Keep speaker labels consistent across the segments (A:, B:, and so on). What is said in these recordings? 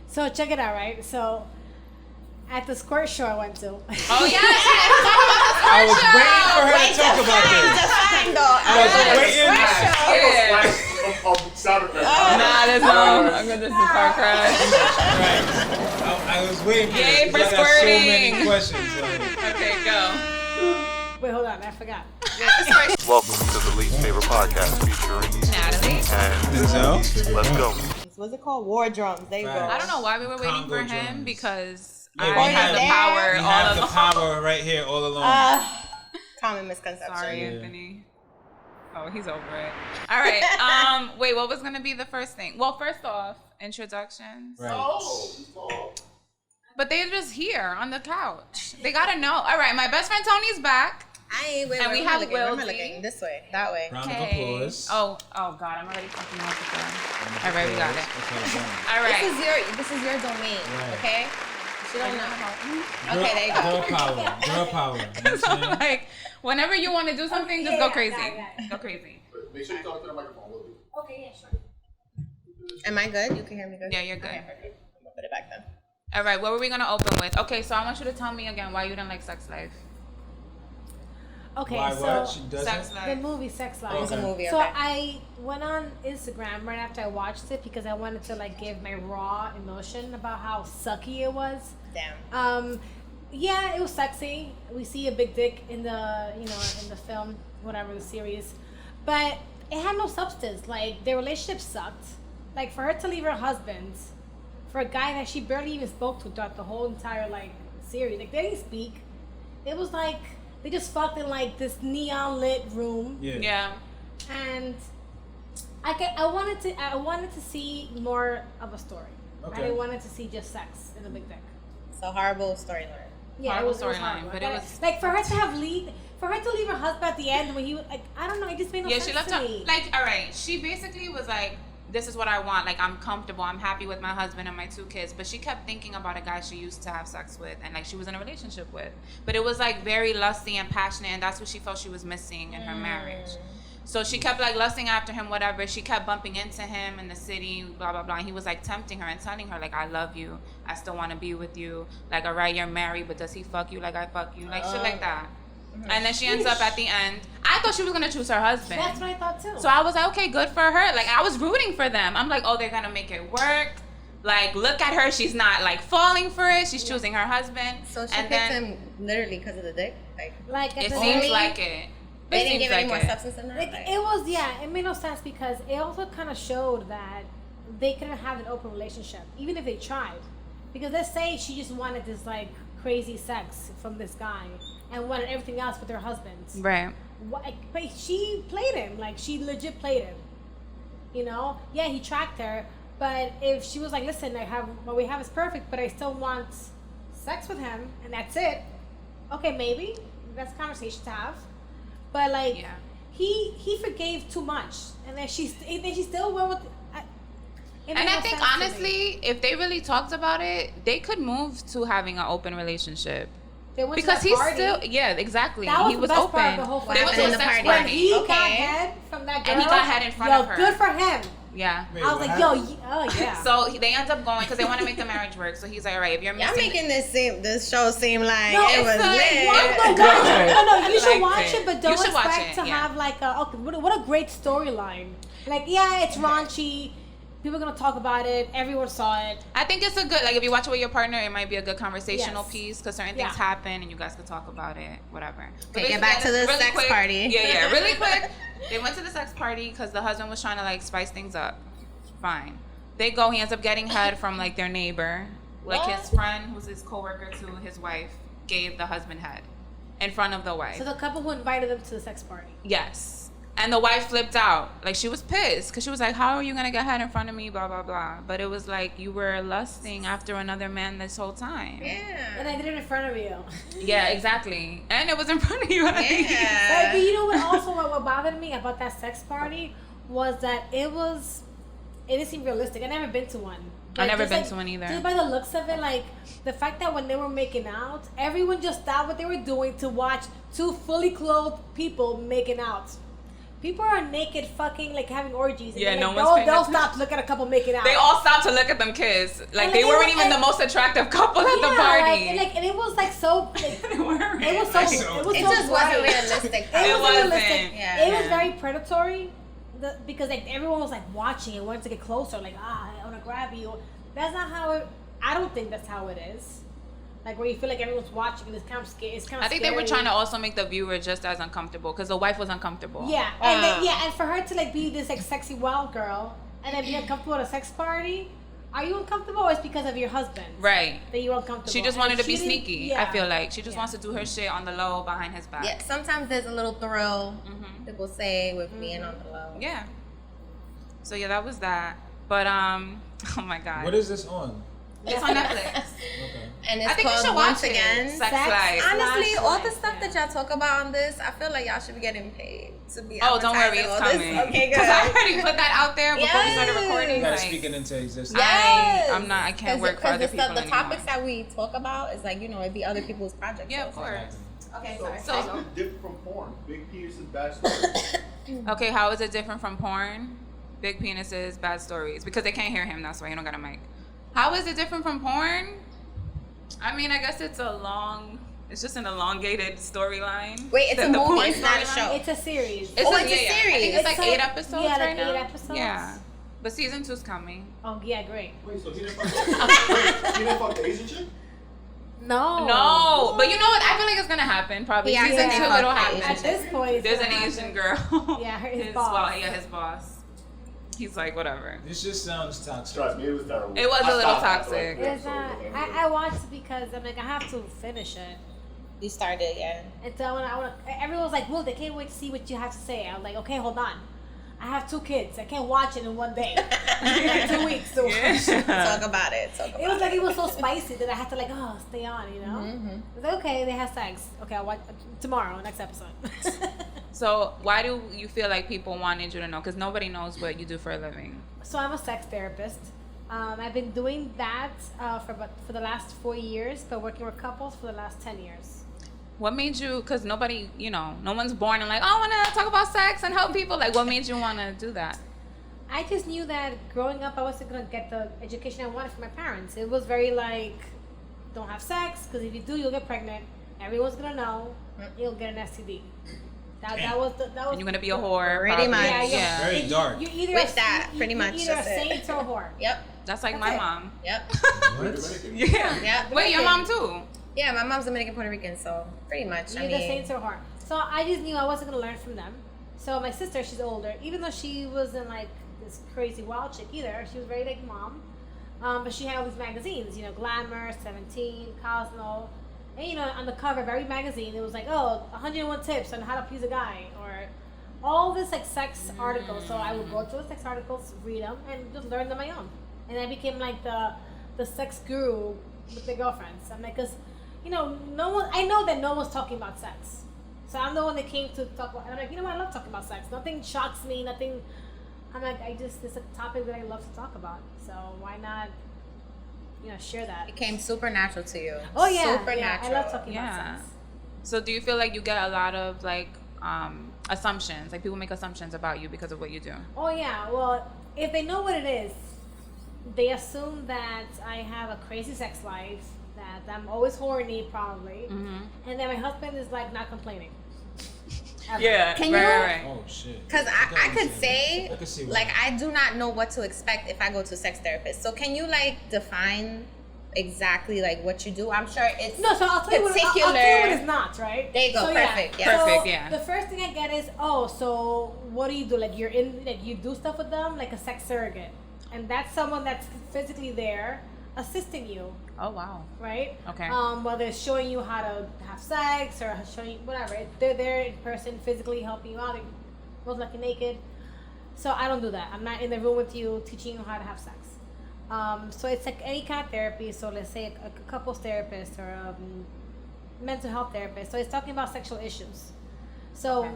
A: So check it out, right? So at the squirt show I went to.
B: Oh yeah, I
C: was waiting for her to talk about this. I was waiting.
B: Nah, that's wrong. I'm gonna do some car crash.
C: Right. I was waiting for
B: Yay
C: this.
B: for
C: I got so
B: squirting.
C: many questions.
B: Okay, go.
A: Wait, hold on, I forgot.
D: Welcome to the least favorite podcast featuring
B: Natalie.
D: and
C: Denzel?
D: let's go.
E: What's it called? War drums. There you go.
B: I don't know why we were waiting for
C: Congo
B: him
C: drums.
B: because
C: Yeah,
B: I
C: we
B: have
C: have
B: the
C: it.
B: power
C: We
B: all
C: have the
B: along.
C: power right here all along.
E: Common misconception.
B: Sorry,
C: Yeah.
B: Anthony. Oh, he's over it. All right. Wait, what was gonna be the first thing? Well, first off, introductions.
C: Right.
B: But they're just here on the couch. They gotta know. All right, my best friend Tony's back.
E: Where
B: we
E: am
B: have
E: I looking? Where am I
B: Wildy.
E: looking? This way. That way.
C: Round of
B: Okay.
C: applause.
B: Oh God, I'm already fucking off with that. All right, we got it.
C: That's how
B: All right.
E: This is your domain.
C: Right.
E: Okay. She don't know.
C: it's done.
E: Okay, there you go.
C: Girl power. Girl power. You know what
B: So
C: I'm saying?
B: like, whenever you want to do something, just go crazy.
A: yeah.
B: Go crazy.
D: Make sure you talk to the microphone, Willie.
A: Okay, yeah, sure.
E: Am I good? You can hear me good?
B: Yeah, you're good.
E: Okay, perfect. I'm gonna put it back then.
B: All right, what were we gonna open with? Okay, so I want you to tell me again why you didn't like Sex Life.
A: Okay,
C: Why
A: so
C: what? She doesn't?
B: Sex
A: the
B: Life.
A: movie Sex Life.
C: Okay.
E: It's a movie.
A: So
E: Okay.
A: I went on Instagram right after I watched it because I wanted to like give my raw emotion about how sucky it was.
E: Damn.
A: Yeah, it was sexy. We see a big dick in the in the film, whatever the series, but it had no substance. Like their relationship sucked. Like for her to leave her husband for a guy that she barely even spoke to throughout the whole entire like series. Like they didn't speak. It was like they just fucked in like this neon lit room.
B: Yeah.
A: And I wanted to see more of a story.
C: Okay.
A: I didn't want to see just sex in a big dick.
E: So horrible storyline.
A: Yeah,
B: Horrible
A: it was
B: storyline,
A: horrible.
B: but it was-
A: like for her to leave her husband at the end when he was like, I don't know, it just made no
B: Yeah,
A: sense
B: she left
A: to
B: her.
A: me.
B: Like, all right, she basically was like, "This is what I want. Like, I'm comfortable. I'm happy with my husband and my 2 kids." But she kept thinking about a guy she used to have sex with, and like she was in a relationship with. But it was like very lusty and passionate, and that's what she felt she was missing in her marriage. So she kept like lusting after him, whatever. She kept bumping into him in the city, blah blah blah. And he was like tempting her and telling her like, "I love you. I still want to be with you. Like, all right, you're married, but does he fuck you like I fuck you? Like shit like that." And then she ends up at the end. I thought she was gonna choose her husband.
A: That's what I thought too.
B: So I was like, okay, good for her. Like I was rooting for them. I'm like, oh, they're gonna make it work. Like, look at her. She's not like falling for it. She's choosing her husband.
E: So she
B: and
E: picked
B: then
E: him literally because of the dick. Like
A: at
B: it
A: the
B: seems
A: very-
B: like it.
E: they
B: It
E: didn't
B: seems
E: give any
B: like
E: more
B: it.
E: substance than that.
A: Like, it was, yeah, it made no sense because it also kind of showed that they couldn't have an open relationship, even if they tried. Because let's say she just wanted this like crazy sex from this guy and wanted everything else with her husband.
B: Right.
A: But she played him, like she legit played him. You know? Yeah, he tracked her, but if she was like, listen, what we have is perfect, but I still want sex with him, and that's it. Okay, maybe that's a conversation to have. But like,
B: Yeah.
A: he forgave too much, and then she still went with. It
B: And
A: made
B: I
A: no
B: think
A: sense to me.
B: honestly, if they really talked about it, they could move to having an open relationship.
A: They went to
B: Because
A: that
B: he's
A: party.
B: still, yeah, exactly.
A: That was
B: He
A: the
B: was
A: best
B: open.
A: part of the whole
B: They went to
E: thing.
B: a
E: In the
B: sex
E: party.
A: When
B: party.
A: he got
E: Okay.
A: head from that girl,
B: And he got head in front
A: yo,
B: of her.
A: good for him.
B: Yeah.
C: Wait,
A: I was
C: what
A: like,
C: happened?
A: oh yeah.
B: So they end up going because they want to make the marriage work. So he's like, all right, if you're
E: Y'all
B: missing,
E: making this show seem like
A: No,
E: it
A: it's
E: was
B: like,
E: lit.
B: what?
A: No, you should
B: liked
A: watch
B: it.
A: it, but
B: You
A: don't
B: should watch
A: expect
B: it,
A: to
B: yeah.
A: have like what a great storyline. Like, yeah, it's raunchy. People are gonna talk about it. Everyone saw it.
B: I think it's a good, like if you watch it with your partner, it might be a good conversational
A: Yes.
B: piece because certain
A: Yeah.
B: things happen and you guys could talk about it, whatever. But
E: Okay, get back to the
B: really
E: sex
B: quick-
E: party.
B: Yeah, really quick. They went to the sex party because the husband was trying to like spice things up. Fine. They go, he ends up getting head from like their neighbor. Like his friend, who's his coworker to his wife, gave the husband head in front of the wife.
A: So the couple who invited them to the sex party.
B: Yes. And the wife flipped out. Like, she was pissed because she was like, how are you going to get head in front of me, blah, blah, blah. But it was like you were lusting after another man this whole time.
A: And
E: Yeah.
A: I did it in front of you.
B: Yeah, exactly. And it was in front of you.
A: But
E: Yeah.
A: you know what? Also, what bothered me about that sex party was that it didn't seem realistic. I never been to one.
B: I've never
A: just
B: been to one either.
A: Just by the looks of it, like the fact that when they were making out, everyone just stopped what they were doing to watch 2 fully clothed people making out. People are naked, fucking like having orgies. And
B: Yeah,
A: then,
B: no
A: like,
B: one's paying
A: they'll
B: attention.
A: stop to look at a couple making out.
B: They all stopped to look at them kiss. Like,
A: And,
B: they
A: like,
B: weren't
A: it was-
B: even the most attractive couple at the
A: Yeah,
B: party.
A: and it was like so. Like,
B: They weren't.
A: it was so. It was
E: It
A: so
E: just
A: bright.
E: wasn't realistic.
A: It
B: It
A: wasn't
B: wasn't.
A: realistic.
E: Yeah.
A: It was
B: Yeah.
A: very predatory, because like everyone was like watching and wanted to get closer. Like I want to grab you. That's not how it. I don't think that's how it is. Like where you feel like everyone's watching and it's kind of scary. It's kind of.
B: I think they were trying to also make the viewer just as uncomfortable because the wife was uncomfortable.
A: Yeah, and then, and for her to like be this like sexy wild girl and then be uncomfortable at a sex party. Are you uncomfortable or it's because of your husband?
B: Right.
A: That you're uncomfortable.
B: She just
A: And
B: wanted to be
A: she didn't-
B: sneaky.
A: yeah.
B: I feel like she just wants to do her shit on the low behind his back.
E: Yeah, sometimes there's a little thrill,
B: Mhm.
E: people say, with being on the low.
B: Yeah. So yeah, that was that. But oh my god.
C: What is this on?
B: It's on Netflix.
C: Okay.
E: And it's
B: I think you
E: called
B: should
E: Once
B: watch
E: Again.
B: it. Sex
A: Sex
B: Life.
E: Honestly, all the
A: Flashlight,
E: stuff
A: yeah.
E: that y'all talk about on this, I feel like y'all should be getting paid to be.
B: Oh, don't worry,
E: advertising
B: it's
E: all this.
B: coming.
E: Okay, good.
B: Because I already put that out there before we started recording.
C: You gotta
B: like,
C: speak it into existence.
E: Yes.
B: I'm not. I can't work for other people
E: the
B: anymore.
E: topics that we talk about is like, you know, it'd be other people's projects.
B: Yeah, of
E: also.
B: course.
E: Okay,
F: So,
E: sorry.
B: So-
F: how is it different from porn? Big penis is bad story.
B: Okay, how is it different from porn? Big penises, bad stories. Because they can't hear him, that's why he don't got a mic. How is it different from porn? I mean, I guess it's just an elongated storyline.
E: Wait, it's
B: The-
E: a
B: the
E: movie,
B: porn
E: it's not a
B: storyline?
E: show.
A: It's a series.
B: It's
E: Oh,
B: a,
E: it's a
B: yeah, yeah. I
E: series.
B: think it's like
A: It's
B: 8
A: like-
B: episodes
A: yeah, like
B: right now.
A: 8 episodes.
B: Yeah. But season 2's coming.
A: Oh yeah, great.
F: Wait, so he didn't fuck the Asian chick?
A: No.
B: No, but you know what? I feel like it's gonna happen. Probably
E: Yeah,
B: season
E: yeah.
B: 2
E: Yeah.
B: it'll
E: Yeah.
B: happen.
A: At this point, it's
B: There's an
A: gonna
B: Asian
A: happen.
B: girl.
A: Yeah, his boss.
B: His boss. He's like, whatever.
C: This just sounds toxic.
F: Trust me, it was terrible.
B: It was a
F: I
B: little
F: stopped after,
B: toxic.
F: like,
A: It's not. I watched because I'm like I have to finish it.
E: You started, yeah.
A: And so I want everyone was like, "Well, they can't wait to see what you have to say." I was like, "Okay, hold on. I have 2 kids. I can't watch it in one day. Like 2 weeks to watch it."
E: Talk about it.
A: It was like it was so spicy that I had to like stay on, you know.
E: Mm-hmm.
A: It was like, okay, they have sex. Okay, I'll watch tomorrow, next episode.
B: So why do you feel like people wanted you to know? Because nobody knows what you do for a living.
A: So I'm a sex therapist. I've been doing that for the last 4 years, but working with couples for the last 10 years.
B: What made you? Because nobody, no one's born and like, oh, I want to talk about sex and help people. Like, what made you want to do that?
A: I just knew that growing up, I wasn't gonna get the education I wanted from my parents. It was very like, don't have sex because if you do, you'll get pregnant. Everyone's gonna know. You'll get an STD. That was.
B: And you're gonna be a whore.
E: Pretty
B: probably.
E: much.
B: Yeah.
C: Very dark.
A: You either
E: With that, pretty much,
A: You're either a
E: that's it.
A: saint or a whore.
E: Yep.
B: That's like
A: That's
B: my
A: it.
B: mom.
E: Yep.
C: What?
B: Yeah.
E: Yep.
B: Wait, your mom too?
E: Yeah, my mom's Dominican Puerto Rican, so pretty much.
A: You're the saints or whore. So I just knew I wasn't gonna learn from them. So my sister, she's older, even though she wasn't like this crazy wild chick either. She was very like mom. But she had all these magazines, Glamour, 17, Cosmo. And on the cover of every magazine, it was like, 101 tips on how to please a guy, or all this like sex articles. So I would go through the sex articles, read them, and just learn them on my own. And I became like the sex guru with the girlfriends. I'm like, cause no one. I know that no one's talking about sex, so I'm the one that came to talk about. And I'm like, I love talking about sex. Nothing shocks me. Nothing. I'm like, it's a topic that I love to talk about. So why not, share that?
E: It came supernatural to you.
A: Oh yeah,
E: Supernatural.
A: yeah. I love talking
B: Yeah.
A: about sex.
B: So do you feel like you get a lot of like assumptions? Like people make assumptions about you because of what you do?
A: Oh yeah. Well, if they know what it is, they assume that I have a crazy sex life, that I'm always horny, probably, and that my husband is like not complaining. Ever.
B: Yeah.
E: Can you-
B: right.
C: Oh shit.
E: Because I could say,
C: I could see
E: like,
C: why.
E: I do not know what to expect if I go to a sex therapist. So can you, like, define exactly, like, what you do? I'm sure it's
A: No, so I'll tell you what it's not, right?
E: There you go,
A: So,
E: perfect, yeah.
A: So
B: Perfect, yeah.
A: The first thing I get is, so what do you do? Like you do stuff with them, like a sex surrogate, and that's someone that's physically there, assisting you,
B: Oh wow.
A: right?
B: Okay.
A: Whether it's showing you how to have sex or showing you whatever, they're there in person, physically helping you out. They're most likely naked. So I don't do that. I'm not in the room with you teaching you how to have sex. So it's like any kind of therapy. So let's say a couples therapist or a mental health therapist. So it's talking about sexual issues. So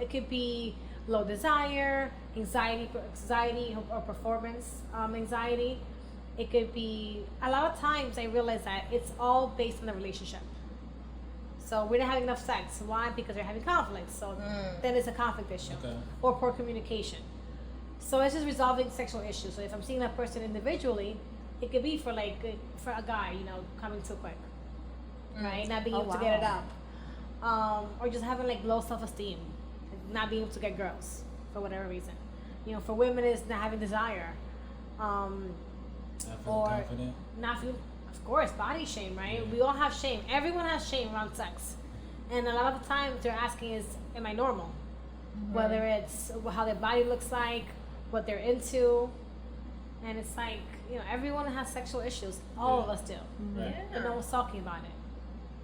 A: it could be low desire, anxiety or performance anxiety. It could be, a lot of times I realize that it's all based on the relationship. So we're not having enough sex. Why? Because we're having conflicts. So then it's a conflict issue.
G: Okay.
A: Or poor communication. So it's just resolving sexual issues. So if I'm seeing that person individually, it could be for a guy, coming too quick, right? Not being able to get it up, or just having low self-esteem, not being able to get girls for whatever reason. For women, it's not having desire,
G: Not feeling
A: or
G: confident.
A: not feeling, of course, body shame, right?
G: Yeah.
A: We all have shame. Everyone has shame around sex, and a lot of the times they're asking is, "Am I normal?" Whether it's how their body looks like, what they're into, and it's everyone has sexual issues. All of us do,
G: Right.
A: and no one's talking about it.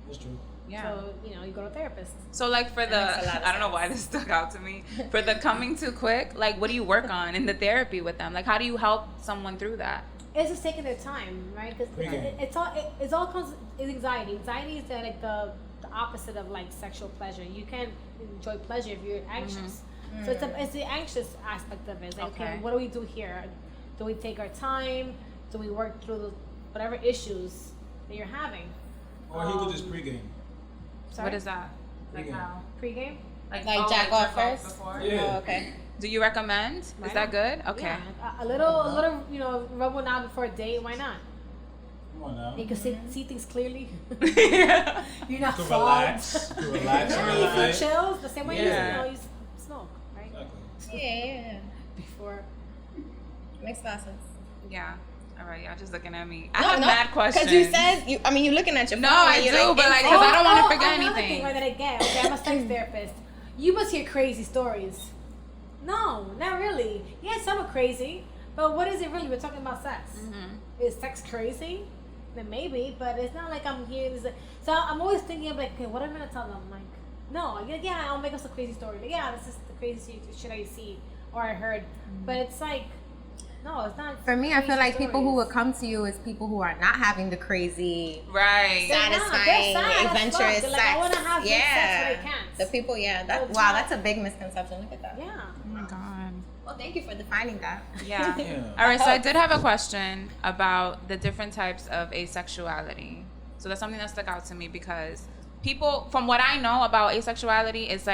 G: That's true.
B: Yeah.
A: So you go to a therapist.
B: So like for
E: makes a lot of
B: I don't know why this stuck out to me. For the coming too quick, like what do you work on in the therapy with them? Like how do you help someone through that?
A: It's just taking their time, right? Because
G: Pre-game.
A: it's all comes is anxiety. Anxiety is the opposite of sexual pleasure. You can't enjoy pleasure if you're anxious. So it's the anxious aspect of it. It's like, okay, what do we do here? Do we take our time? Do we work through whatever issues that you're having?
G: Or he could just pregame.
A: Sorry?
B: What is that? Like
G: Pre-game.
B: how?
A: Pre-game?
E: Like jack off first?
B: before?
G: Yeah.
E: Oh, okay.
B: Do you recommend?
A: Why
B: Is that
A: not?
B: good? Okay.
A: Yeah, a little, rub one out before a date. Why not?
G: Come on now.
A: You can see things clearly.
B: Yeah.
A: You're not
G: To
A: fogged.
G: relax. To relax in
A: Yeah,
G: real
A: you feel
G: life.
A: chills the same way
B: Yeah.
A: you smoke, right?
G: Exactly.
E: Yeah.
A: Before.
E: Makes a lot of sense.
B: Yeah. All right, y'all just looking at me. I have mad questions.
E: Because you said, you're looking at your phone.
B: No, I
E: and you're
B: do, but
E: insane.
B: because I don't want to forget
A: another
B: anything.
A: thing that I get. Okay, I'm a sex therapist. You must hear crazy stories. No, not really. Yeah, some are crazy, but what is it really? We're talking about sex. Is sex crazy? Then maybe, but it's not like I'm hearing this. So I'm always thinking okay, what am I gonna tell them? No, yeah, I'll make up some crazy story. Yeah, this is the crazy shit I see or I heard, but it's no, it's not.
H: For me, I feel
A: crazy
H: like people who
A: stories.
H: would come to you is people who are not having the crazy.
B: Right.
A: They're not.
E: Satisfying,
A: They're sad as
E: adventurous
A: fuck.
E: sex.
A: I want to have good sex,
E: Yeah.
A: but I can't.
E: The people,
A: So
E: wow,
A: it's
E: that's a big misconception. Look at that.
A: Yeah.
B: Oh my god.
E: Well, thank you for defining that.
B: Yeah.
G: Yeah.
B: All right, so I did have a question about the different types of asexuality. So that's something that stuck out to me because people, from what I know about asexuality, is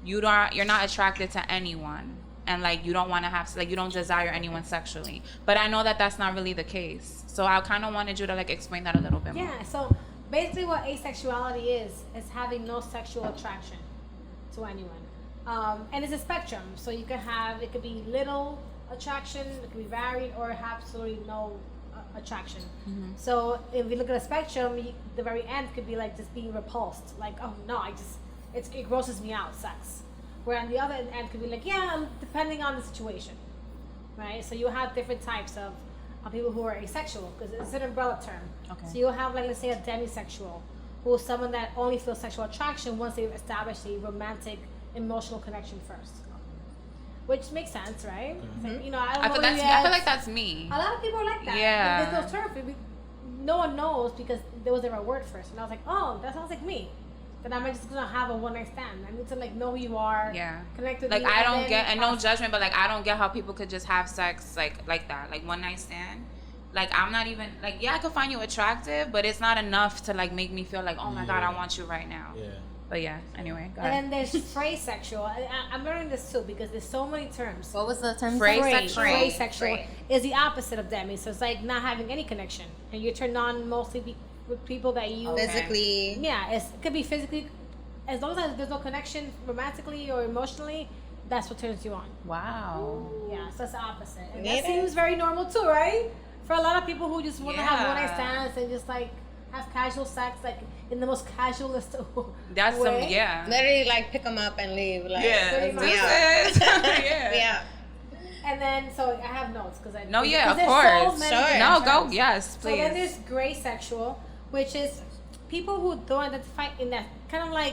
B: you're not attracted to anyone, and you don't want to have you don't desire anyone sexually. But I know that that's not really the case. So I kind of wanted you to explain that a little bit more.
A: Yeah, so basically what asexuality is having no sexual attraction to anyone. And it's a spectrum. So you can have, it could be little attraction, it could be varied, or absolutely no attraction. So if we look at a spectrum, the very end could be just being repulsed. Oh no, it grosses me out, sex. Where on the other end could be yeah, depending on the situation, right? So you have different types of people who are asexual, because it's an umbrella term.
B: Okay.
A: So you'll have let's say a demisexual, who is someone that only feels sexual attraction once they've established a romantic, emotional connection first. Which makes sense, right? It's I don't
B: I
A: know
B: feel,
A: whether
B: I feel like that's me.
A: a lot of people are like that.
B: Yeah.
A: There's no term for it. No one knows because there was never a word first. And I was like, oh, that sounds like me. Then I'm just gonna have a one night stand. I need to know who you are.
B: Yeah.
A: Connect with
B: I
A: you.
B: don't get, and no judgment, but I don't get how people could just have sex like that, one night stand. I'm not even yeah, I could find you attractive, but it's not enough to make me feel oh my god, I want you right now.
G: Yeah.
B: But yeah, anyway, go
A: And
B: ahead.
A: then there's phrasexual. I'm learning this too because there's so many terms.
H: What was the term?
A: Phrasexual is the opposite of demi. So it's not having any connection, and you're turned on mostly with people that you
E: Physically.
A: Yeah, it could be physically, as long as there's no connection romantically or emotionally. That's what turns you on.
B: Wow.
A: Yeah, so that's the opposite. And
E: Yeah.
A: that seems very normal too, right? For a lot of people who just want to have one night
B: Yeah.
A: stands and just have casual sex, in the most casualist
B: That's
A: way.
B: some yeah.
E: Literally, pick them up and leave.
B: Yeah.
A: pretty much.
B: Yeah.
E: Yeah.
A: And then, so I have notes because I
B: No, yeah, of
A: there's
B: course.
A: So many
E: Sure.
A: different
B: No, go.
A: terms.
B: Yes,
A: So then
B: please.
A: there's gray sexual, which is people who don't identify in that kind of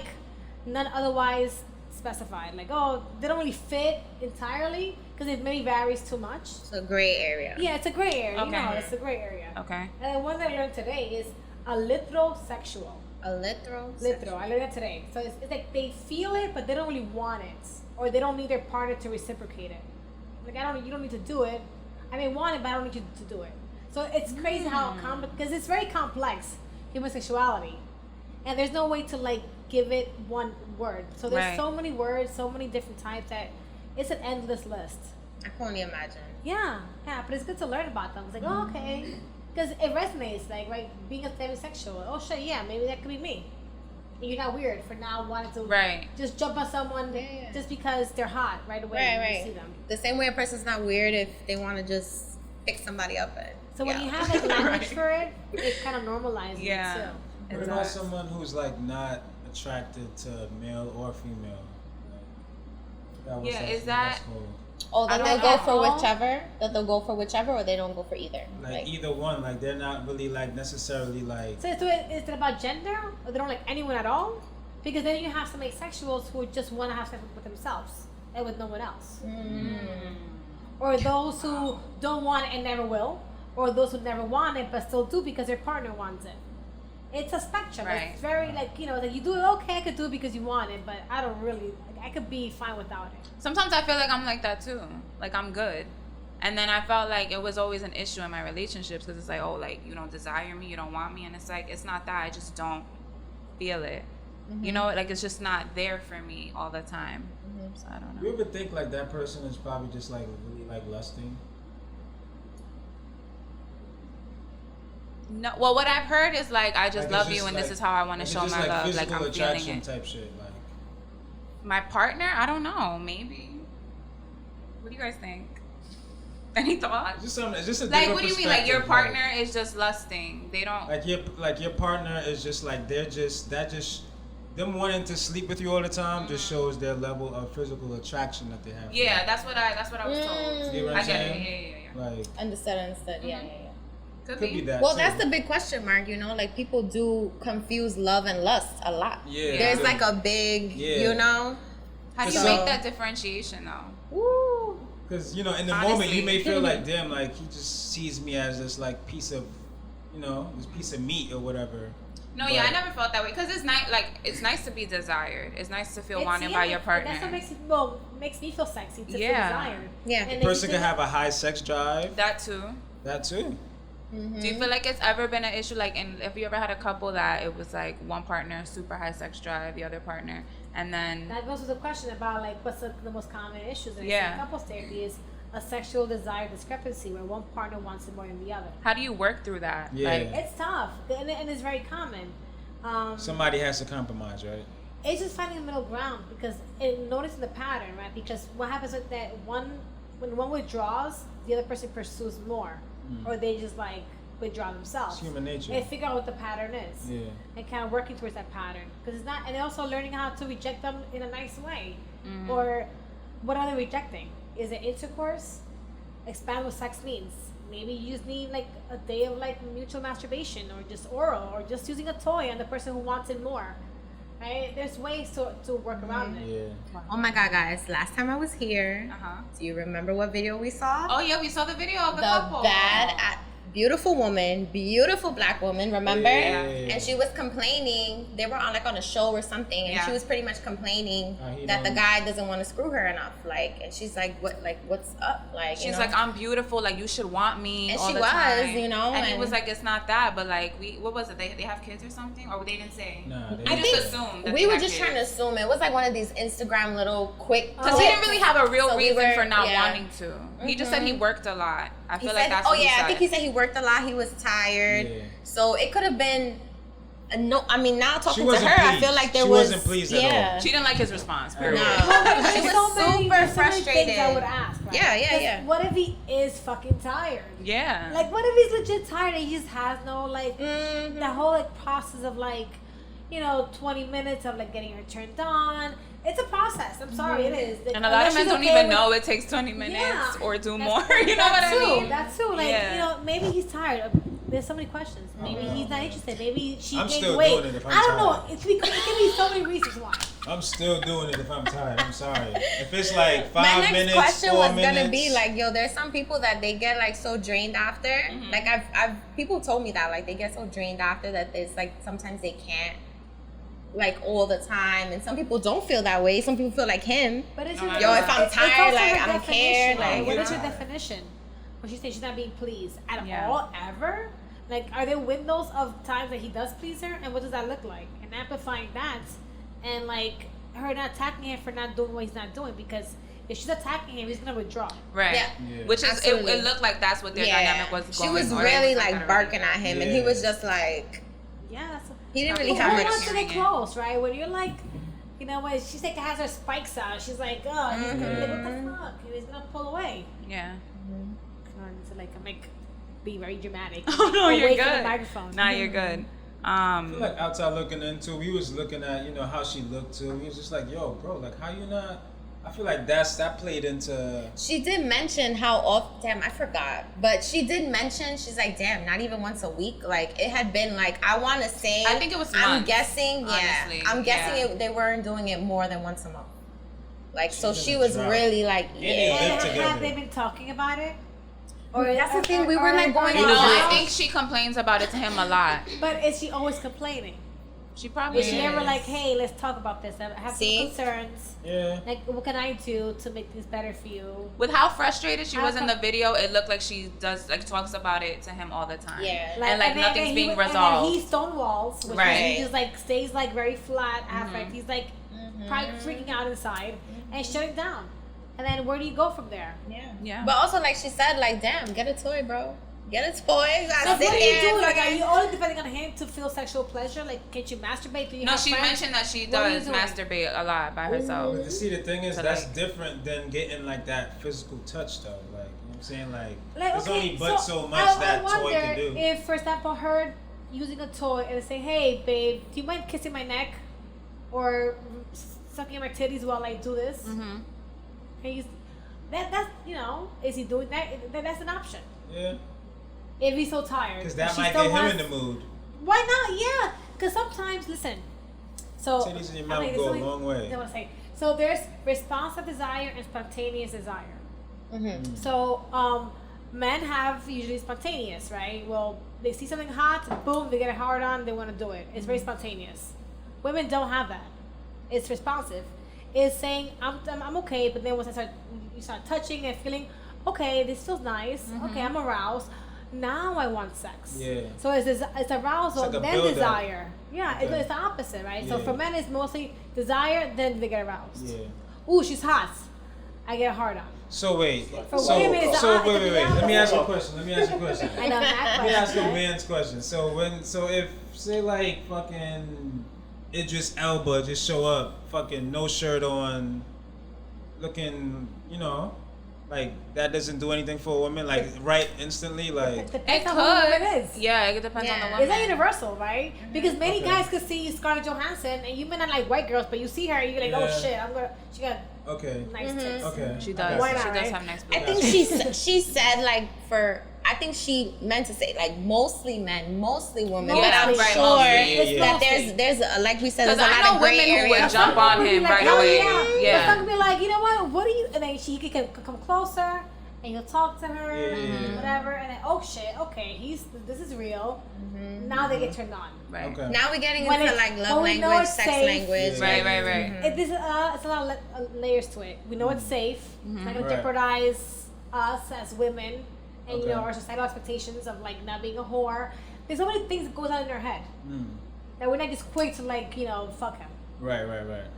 A: none otherwise specified. They don't really fit entirely because it maybe varies too much.
E: So gray area.
A: Yeah, it's a gray area.
B: Okay.
A: It's a gray area.
B: Okay.
A: And then one that I learned today is a litrosexual.
E: A litro.
A: Litro. I learned that today. So it's they feel it, but they don't really want it, or they don't need their partner to reciprocate it. You don't need to do it. I may want it, but I don't need you to do it. So it's crazy how because it's very complex, human sexuality, and there's no way to like give it one word. So there's
B: Right.
A: so many words, so many different types that it's an endless list.
E: I can only imagine.
A: Yeah, but it's good to learn about them. It's like, oh, okay, because it resonates. Like, right, being a demisexual. Oh shit, yeah, maybe that could be me. And you're not weird for now wanting to
B: Right.
A: just jump on someone just because they're hot right away when you see them.
E: The same way a person's not weird if they want to just pick somebody up and.
A: So when you have like language for it, it kind of normalizes
B: Yeah.
A: it too.
G: What about someone who's like not attracted to male or female? Like,
B: Yeah, is that-
E: Oh, that
A: I
E: they'll
A: don't
E: go
A: know.
E: for whichever. That they'll go for whichever, or they don't go for either.
G: like either one? Like they're not really like necessarily like.
A: So is it about gender, or they don't like anyone at all? Because then you have some asexuals who just want to have sex with themselves and with no one else. Or those who don't want it and never will, or those who never want it but still do because their partner wants it. It's a spectrum.
B: Right.
A: It's very like, you know, like you do it, okay, I could do it because you want it, but I don't really, like, I could be fine without it.
B: Sometimes I feel like I'm like that too. Like I'm good. And then I felt like it was always an issue in my relationships because it's like, oh, like you don't desire me, you don't want me. And it's like, it's not that. I just don't feel it. You know, like it's just not there for me all the time. So I don't know.
G: You ever think like that person is probably just like really like lusting?
B: No, well, what I've heard is like, I just
G: Like, it's
B: love
G: just
B: you and
G: like-
B: this is how I want to
G: it's
B: show
G: just
B: my
G: like
B: love. Like
G: physical
B: I'm feeling
G: attraction
B: it.
G: type shit. Like
B: My partner? I don't know. Maybe. What do you guys think? Any thoughts?
G: just something. It's just a
B: Like,
G: different
B: what do you mean? Like your
G: perspective,
B: partner is just lusting. They don't.
G: like your partner is just like they're just them wanting to sleep with you all the time just shows their level of physical attraction that they have.
B: Yeah, that's what I was told.
G: You get what
B: I
G: I'm
B: get
G: saying?
B: it. Yeah.
G: Like
E: Understood. Yeah.
B: Could
G: could be
B: be.
G: that.
E: Well,
G: too.
E: that's the big question mark, you know? Like, people do confuse love and lust a lot.
G: Yeah.
E: There's
G: Yeah.
E: like a big,
G: Yeah.
E: you know?
B: How do you
E: So-
B: make that differentiation though?
E: Woo.
G: Because, you know, in the
B: Honestly.
G: moment, you may feel like, damn, like, he just sees me as this, like, piece of, you know, this piece of meat or whatever.
B: No,
G: But-
B: yeah, I never felt that way because it's nice. Like it's nice to be desired. It's nice to feel
A: It's-
B: wanted
A: yeah,
B: by your partner.
A: That's what makes me feel sexy, to feel
B: Yeah.
A: desired.
E: Yeah.
A: And
G: The
A: then you
G: person
A: think
G: can have a high sex drive.
B: That too.
G: That too.
B: Do you feel like it's ever been an issue? Like, if you ever had a couple that it was like one partner super high sex drive, the other partner, and then
A: that goes to the question about like what's the most common issues in
B: Yeah.
A: couples therapy is a sexual desire discrepancy where one partner wants it more than the other.
B: how do you work through that?
G: Yeah.
B: Like,
A: It's tough and it's very common.
G: Somebody has to compromise, right?
A: It's just finding a middle ground because noticing the pattern, right? Because what happens is that when one withdraws, the other person pursues more, or they just like withdraw themselves.
G: It's human nature.
A: And figure out what the pattern is,
G: Yeah.
A: and kind of working towards that pattern because it's not, and also learning how to reject them in a nice way, or what are they rejecting? Is it intercourse? Expand what sex means. Maybe you just need like a day of like mutual masturbation, or just oral, or just using a toy on the person who wants it more. Right? There's ways to work around it.
G: Yeah.
E: Oh my God, guys. Last time I was here,
B: uh-huh.
E: do you remember what video we saw?
B: Oh yeah, we saw the video of the
E: The
B: couple.
E: beautiful woman, beautiful black woman, remember?
G: Yeah.
E: And she was complaining. They were on like on a show or something, and
B: Yeah.
E: she was pretty much complaining
G: He
E: that the
G: don't-
E: guy doesn't want to screw her enough. Like, and she's like, what's up? Like,
B: She's
E: you know?
B: like, I'm beautiful. Like you should want me.
E: And
B: all
E: she
B: the
E: was,
B: time.
E: you know,
B: And he
E: and-
B: was like, it's not that, but like what was it? They have kids or something, or they didn't say.
G: Nah, they
B: I
E: I
B: just
E: think
B: assumed that
E: we
B: they
E: were
B: had
E: just
B: kids.
E: trying to assume it was like one of these Instagram little quick.
B: Because he didn't really have a real
E: So we
B: reason
E: were-
B: for not
E: yeah.
B: wanting to. He just said he worked a lot. I
E: He
B: feel
E: said,
B: like that's
E: oh
B: what he
E: yeah,
B: said.
E: I think he said he worked a lot. He was tired,
G: Yeah.
E: so it could have been. No, I mean now talking to
G: wasn't
E: her, I
G: pleased.
E: feel like there
G: She
E: was.
G: wasn't pleased at
E: yeah.
G: all.
B: She didn't like his response. Period.
E: No,
A: There's
E: she was
A: so many
E: super
A: things
E: frustrated.
A: I would ask. Right?
E: Yeah, yeah,
A: 'Cause
E: yeah.
A: What if he is fucking tired?
B: Yeah.
A: Like, what if he's legit tired and he just has no like
E: Mhm.
A: the whole like process of like, 20 minutes of like getting her turned on. It's a process. I'm sorry, it is.
B: And a lot of
A: Unless
B: men
A: she's
B: don't
A: okay
B: even
A: with-
B: know it takes 20 minutes
A: Yeah.
B: or do
A: That's-
B: more. You know what I
A: that too,
B: mean?
A: That too. Like,
B: Yeah.
A: maybe he's tired. There's so many questions. Maybe he's not interested. Maybe she
G: I'm
A: gained
G: still
A: weight.
G: doing it if I'm
A: I don't know.
G: tired.
A: It can be so many reasons why.
G: I'm still doing it if I'm tired. I'm sorry. If it's like
E: My
G: 5
E: next
G: minutes,
E: question
G: 4
E: was
G: minutes.
E: gonna be like, yo, there's some people that they get like so drained after.
B: Mm-hmm.
E: Like I've people told me that like they get so drained after that it's like sometimes they can't like all the time, and some people don't feel that way. Some people feel like him.
A: But it's
B: Yo,
A: your-
B: if I'm
A: it's
E: tired,
A: also
E: like,
A: her
E: I don't care,
A: definition,
E: like,
A: right? What
G: you
A: is her
G: know.
A: definition? When she says she's not being pleased at
B: Yeah.
A: all, ever? Like, are there windows of times that he does please her, and what does that look like? And amplifying that, and like her not attacking him for not doing what he's not doing, because if she's attacking him, he's gonna withdraw.
B: Right.
E: Yeah.
B: Which is
E: Absolutely.
B: it looked like that's what their dynamic was
E: She
B: going
E: was
B: on.
E: really
B: It was
E: like barking at him, and he was just like,
A: Yeah, that's.
E: he didn't
B: But
E: really
A: But
E: have
A: who
E: much.
A: wants to get
B: hearing it.
A: close, right? When you're like, you know, when she's like has her spikes out, she's like, oh, he's gonna be like, what the fuck? And he's gonna pull away.
B: Yeah.
A: So like, I'm like, be very dramatic.
B: Oh no,
A: Away
B: you're
A: from the
B: good.
A: microphone.
B: Nah, you're good.
G: I feel like outside looking into, we was looking at, you know, how she looked too. We was just like, yo, bro, like how you not? I feel like that played into.
E: She did mention how off. Damn, I forgot. But she did mention, she's like, damn, not even once a week. Like it had been like, I want to say.
B: I think it was
E: I'm
B: months,
E: guessing. Yeah,
B: honestly.
E: I'm guessing
B: Yeah.
E: they weren't doing it more than once a month. Like so,
G: She's
E: she
G: in a
E: was
G: drought.
E: really like,
G: And
E: yeah.
G: they live
A: And
G: together.
A: have they been talking about it? Or
E: That's the thing, we were, like, going
B: No,
E: on
B: I
E: Wow.
B: think she complains about it to him a lot.
A: But is she always complaining?
B: She probably
A: Is she
B: is.
A: never like, hey, let's talk about this? I have
E: See?
A: some concerns.
G: Yeah.
A: Like, what can I do to make this better for you?
B: With how frustrated she
A: How
B: was in
A: come-
B: the video, it looked like she does like talks about it to him all the time.
E: Yeah.
B: And like
A: then-
B: nothing's
A: then
B: being
A: he,
B: resolved.
A: And then he stonewalls, which
B: Right.
A: means he just like stays like very flat, affect. He's like probably freaking out inside and shutting down. And then where do you go from there?
B: Yeah.
E: But also, like she said, like, damn, get a toy, bro. Get a toy. You
A: So
E: gotta
A: what
E: sit
A: do you
E: there.
A: do? Like, are
E: fucking-
A: you only depending on him to feel sexual pleasure? Like, can't you masturbate? Do you
B: No,
A: have
B: she
A: friends?
B: mentioned that she
A: What are you
B: does
A: doing?
B: masturbate a lot by herself.
G: But see, the thing is,
B: So,
G: that's
B: like-
G: different than getting like that physical touch, though. Like, you know what I'm saying? Like,
A: Like,
G: there's
A: okay,
G: only but so much
A: I
G: that
A: wonder
G: toy can do.
A: if, for example, her using a toy and say, "Hey, babe, do you mind kissing my neck or sucking my titties while I do this?"
B: Mm-hmm.
A: He's that's you know, is he doing that? Then that's an option.
G: Yeah.
A: If he's so tired,
G: Because that
A: If she
G: might
A: still
G: get him in
A: wants-
G: the mood.
A: Why not? Yeah, because sometimes, listen. So
G: Titties in your
A: I
G: mouth
A: mean,
G: go a
A: something-
G: long way.
A: I want to say. So there's responsive desire and spontaneous desire.
E: Mhm.
A: So men have usually spontaneous, right? Well, they see something hot, boom, they get a hard on, they want to do it. It's very spontaneous. Women don't have that. It's responsive. It's saying I'm okay, but then once you start touching and feeling, okay, this feels nice. Okay, I'm aroused. Now I want sex.
G: Yeah.
A: So it's arousal,
G: It's like a
A: then
G: build-up.
A: desire. Yeah,
G: Okay.
A: it's the opposite, right? So
G: Yeah.
A: for men, it's mostly desire, then they get aroused.
G: Yeah.
A: Ooh, she's hot. I get a hard on.
G: So wait.
A: For
G: so
A: women, it's
G: so
A: the-
G: wait.
A: it's the
G: Let me ask you a
A: opposite.
G: question. Let me ask you a question.
A: I know that
G: Let me ask you a
A: question.
G: man's question. So if say like fucking Idris Elba just show up, fucking no shirt on, looking, you know, like that doesn't do anything for a woman, like right instantly, like
B: It
A: Depends on who the woman
B: could.
A: is.
B: Yeah, it depends on the
E: Yeah.
B: woman.
A: Is that universal, right? Because many
G: Okay.
A: guys could see Scarlett Johansson, and you may not like white girls, but you see her, and you're like, oh
G: Yeah.
A: shit, she got
G: okay,
A: nice tits.
G: okay.
B: She
G: I
B: does.
G: got
A: Why
G: you.
A: not,
B: She does
A: right?
B: have nice
E: I
B: boobs.
E: think she said like I think she meant to say like mostly men, mostly women, but I'm
A: Mostly.
B: Right,
E: sure
B: mostly,
G: yeah.
E: that there's like we said,
B: Because
E: there's a
B: I
E: lot
B: know
E: of gray
B: women who would
E: areas.
B: jump on
A: Women
B: him
A: be like,
B: right
A: hell
B: away.
A: Yeah.
B: Yeah.
A: But some be like, you know what are you? And then she can come closer, and you'll talk to her,
G: Yeah.
A: whatever, and then oh shit, okay, this is real. Now they get turned on.
B: Right.
G: Okay.
E: Now we're getting
A: When
E: into
A: it's-
E: like love
A: when we know
E: language,
A: it's
E: sex
A: safe.
E: language.
G: Yeah.
B: Right, right, right.
A: It's a lot of layers to it. We know it's safe. It's not gonna
G: Right.
A: jeopardize us as women, and you
G: Okay.
A: know our societal expectations of like not being a whore. There's so many things that goes on in our head
G: Mm.
A: that we're not just quick to like fuck him.
G: Right.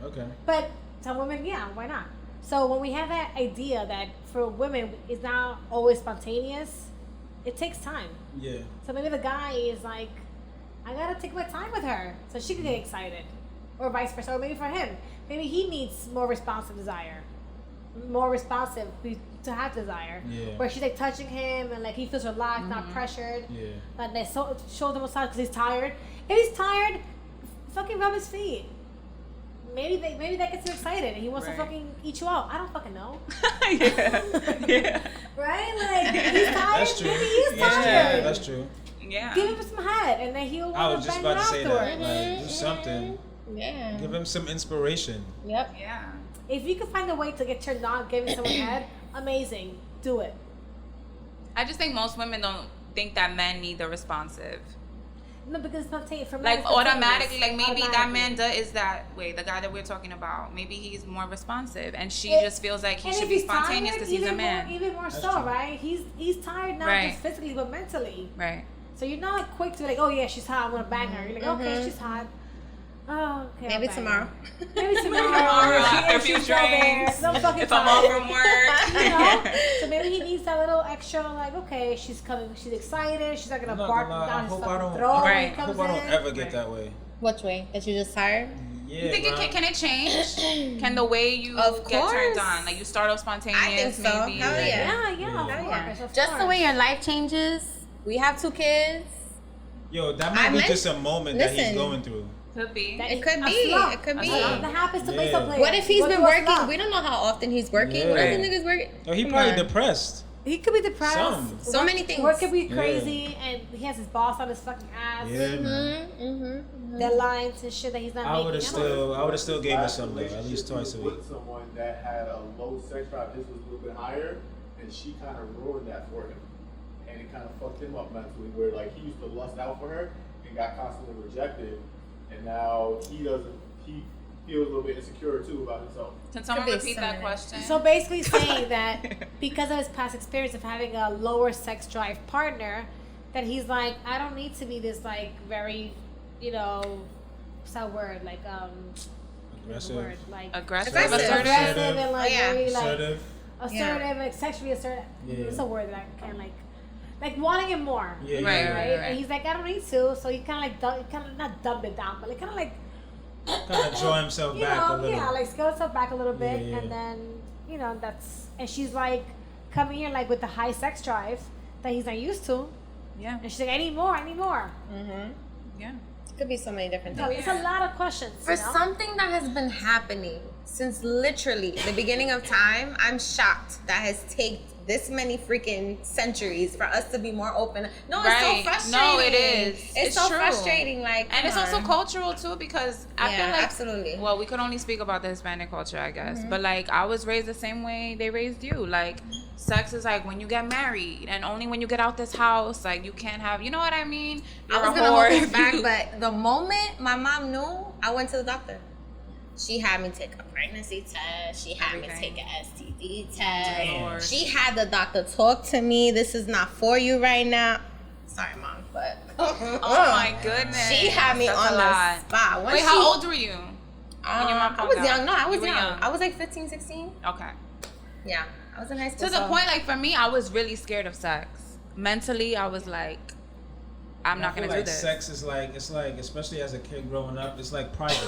G: Okay.
A: But some women, yeah, why not? So when we have that idea that for women it's not always spontaneous, it takes time.
G: Yeah.
A: So maybe the guy is like, I gotta take my time with her so she can get excited, or vice versa. Or maybe for him, maybe he needs more responsive desire, more responsive to have desire.
G: Yeah.
A: Where she's like touching him and like he feels relaxed, not pressured.
G: Yeah.
A: Like they show them massage because he's tired. If he's tired, fucking rub his feet. Maybe that gets him excited and he wants
B: Right.
A: to fucking eat you out. I don't fucking know.
B: yeah.
A: Right? Like he's tired.
G: That's true.
A: Maybe he's
G: Yeah,
A: tired.
G: that's true.
B: Yeah.
A: Give him some head and then he'll
G: I
A: want
G: was
A: to
G: just
A: bang
G: about
A: it
G: to say
A: afterwards.
G: that. Like, do something.
E: Yeah.
G: Give him some inspiration.
E: Yep.
B: Yeah.
A: If you can find a way to get turned on giving someone head, amazing. Do it.
B: I just think most women don't think that men need the responsive.
A: No, because it's spontaneous. For men,
B: Like
A: it's spontaneous.
B: automatically, like maybe that
A: Automatically.
B: man is that way. The guy that we're talking about, maybe he's more responsive, and she
A: It-
B: just feels like he
A: And
B: should
A: if
B: be
A: he's
B: spontaneous
A: tired,
B: because he's a
A: even
B: man.
A: Even more
G: That's
A: so,
G: true.
A: right? He's tired not
B: Right.
A: just physically but mentally.
B: Right.
A: So you're not like quick to like, oh yeah, she's hot, I'm gonna bang her. You're like, okay, she's hot. Oh, okay.
E: Maybe
A: I'll bang
E: tomorrow.
A: her. Maybe tomorrow.
B: After a
A: If
B: few
A: she's still there,
B: drinks.
A: 'cause I'm fucking
B: If I'm off
A: tired.
B: from work.
A: You know? So maybe he needs that little extra, like, okay, she's coming, she's excited, she's not gonna
G: I'm not
A: bark
G: gonna lie,
A: down
G: I
A: his
G: hope I
A: fucking
G: don't.
A: throat when he
B: Right.
G: I
A: comes
G: hope I don't
A: in.
G: ever get that way.
E: Which way? That you're just tired?
G: Yeah.
B: You think
G: bro.
B: can it change? Can the way you
E: Of
B: get turned
E: course.
B: on, like you start off spontaneous,
E: I think so.
B: maybe?
E: Hell
B: like-
E: yeah.
A: Yeah,
G: Yeah.
A: of
E: Yeah.
A: course, of
E: Just the
A: course.
E: way your life changes. We have 2 kids.
G: Yo, that
E: I
G: might be
E: meant-
G: just a moment that he's
E: listen.
G: going through.
B: Could be.
A: That
E: It
A: is
E: could
A: a
E: be.
A: slump.
E: It could
A: A
E: be.
A: slump. That happens to
G: Yeah.
A: baseball players.
E: What if he's
A: Go
E: been
A: through a
E: working?
A: slump.
E: We don't know how often he's working.
G: Yeah.
E: What if the nigga's working?
G: Yo, he
E: Come
G: probably
E: on.
G: depressed.
A: He could be depressed.
G: Some.
E: So many things.
A: Work could be
G: Yeah.
A: crazy, and he has his boss on his fucking ass.
G: Yeah, man.
A: Deadlines and shit that he's not
G: I would
A: making.
G: have still gave her some love, at
F: Relationship
G: least twice a
F: was
G: week.
F: with someone that had a low sex drive, his was a little bit higher, and she kind of ruined that for him, and it kind of fucked him up mentally. Where like he used to lust out for her and got constantly rejected, and now he feels a little bit insecure too about himself.
B: Can someone
E: Could be
B: repeat that
E: something.
B: question?
A: So basically saying that because of his past experience of having a lower sex drive partner, that he's like, I don't need to be this like very, you know, what's that word? Like what's the
G: Aggressive.
A: word? Like
B: aggressive,
E: Aggressive.
B: assertive.
A: aggressive and like
E: Oh, yeah.
A: very like
G: Assertive.
A: assertive, like sexually assertive.
G: Yeah.
A: It's a word that I can like wanting it more.
G: Yeah,
B: Right,
G: yeah,
B: right,
G: yeah.
A: And he's like, I don't need to. So he kind of not dumb it down, but like kind of like
G: Kind of draw himself
A: you
G: back
A: know,
G: a little.
A: yeah, like scale itself back a little bit,
G: Yeah, yeah.
A: and then you know and she's like coming here like with the high sex drive that he's not used to,
B: Yeah,
A: and she's like, I need more.
B: yeah.
E: Could be so many different
A: So
E: things.
A: it's a lot of questions.
E: For
A: you know?
E: something that has been happening since literally the beginning of time, I'm shocked that has taken this many freaking centuries for us to be more open. No, it's
B: Right.
E: so frustrating.
B: No, it is.
E: It's
B: It's
E: so
B: true.
E: frustrating. Like,
B: And it's
E: come
B: also
E: on.
B: cultural too, because I
E: Yeah,
B: feel like
E: absolutely.
B: Well, we could only speak about the Hispanic culture, I guess. But like, I was raised the same way they raised you. Like, sex is like when you get married, and only when you get out this house. Like, you can't have. You know what I mean? You're
E: I was
B: a
E: gonna
B: whore
E: hold this
B: if
E: back,
B: you-
E: but the moment my mom knew, I went to the doctor. She had me take a pregnancy test. She had
B: Everything.
E: me take an STD test.
B: Lord.
E: She had the doctor talk to me. This is not for you right now. Sorry, mom, but
B: Oh my goodness.
E: she had me
B: That's
E: on
B: a
E: the
B: lot.
E: spot. When
B: Wait,
E: she,
B: how old were you? When your mom
E: I
B: found
E: was
B: out?
E: young. No, I was
B: You were
E: young. I was like 15, 16.
B: Okay.
E: Yeah, I was in high school.
B: To the
E: so-
B: point, like for me, I was really scared of sex. Mentally, I was like, I'm not
G: I feel
B: gonna
G: like
B: do this.
G: sex is like, it's like, especially as a kid growing up, it's like private.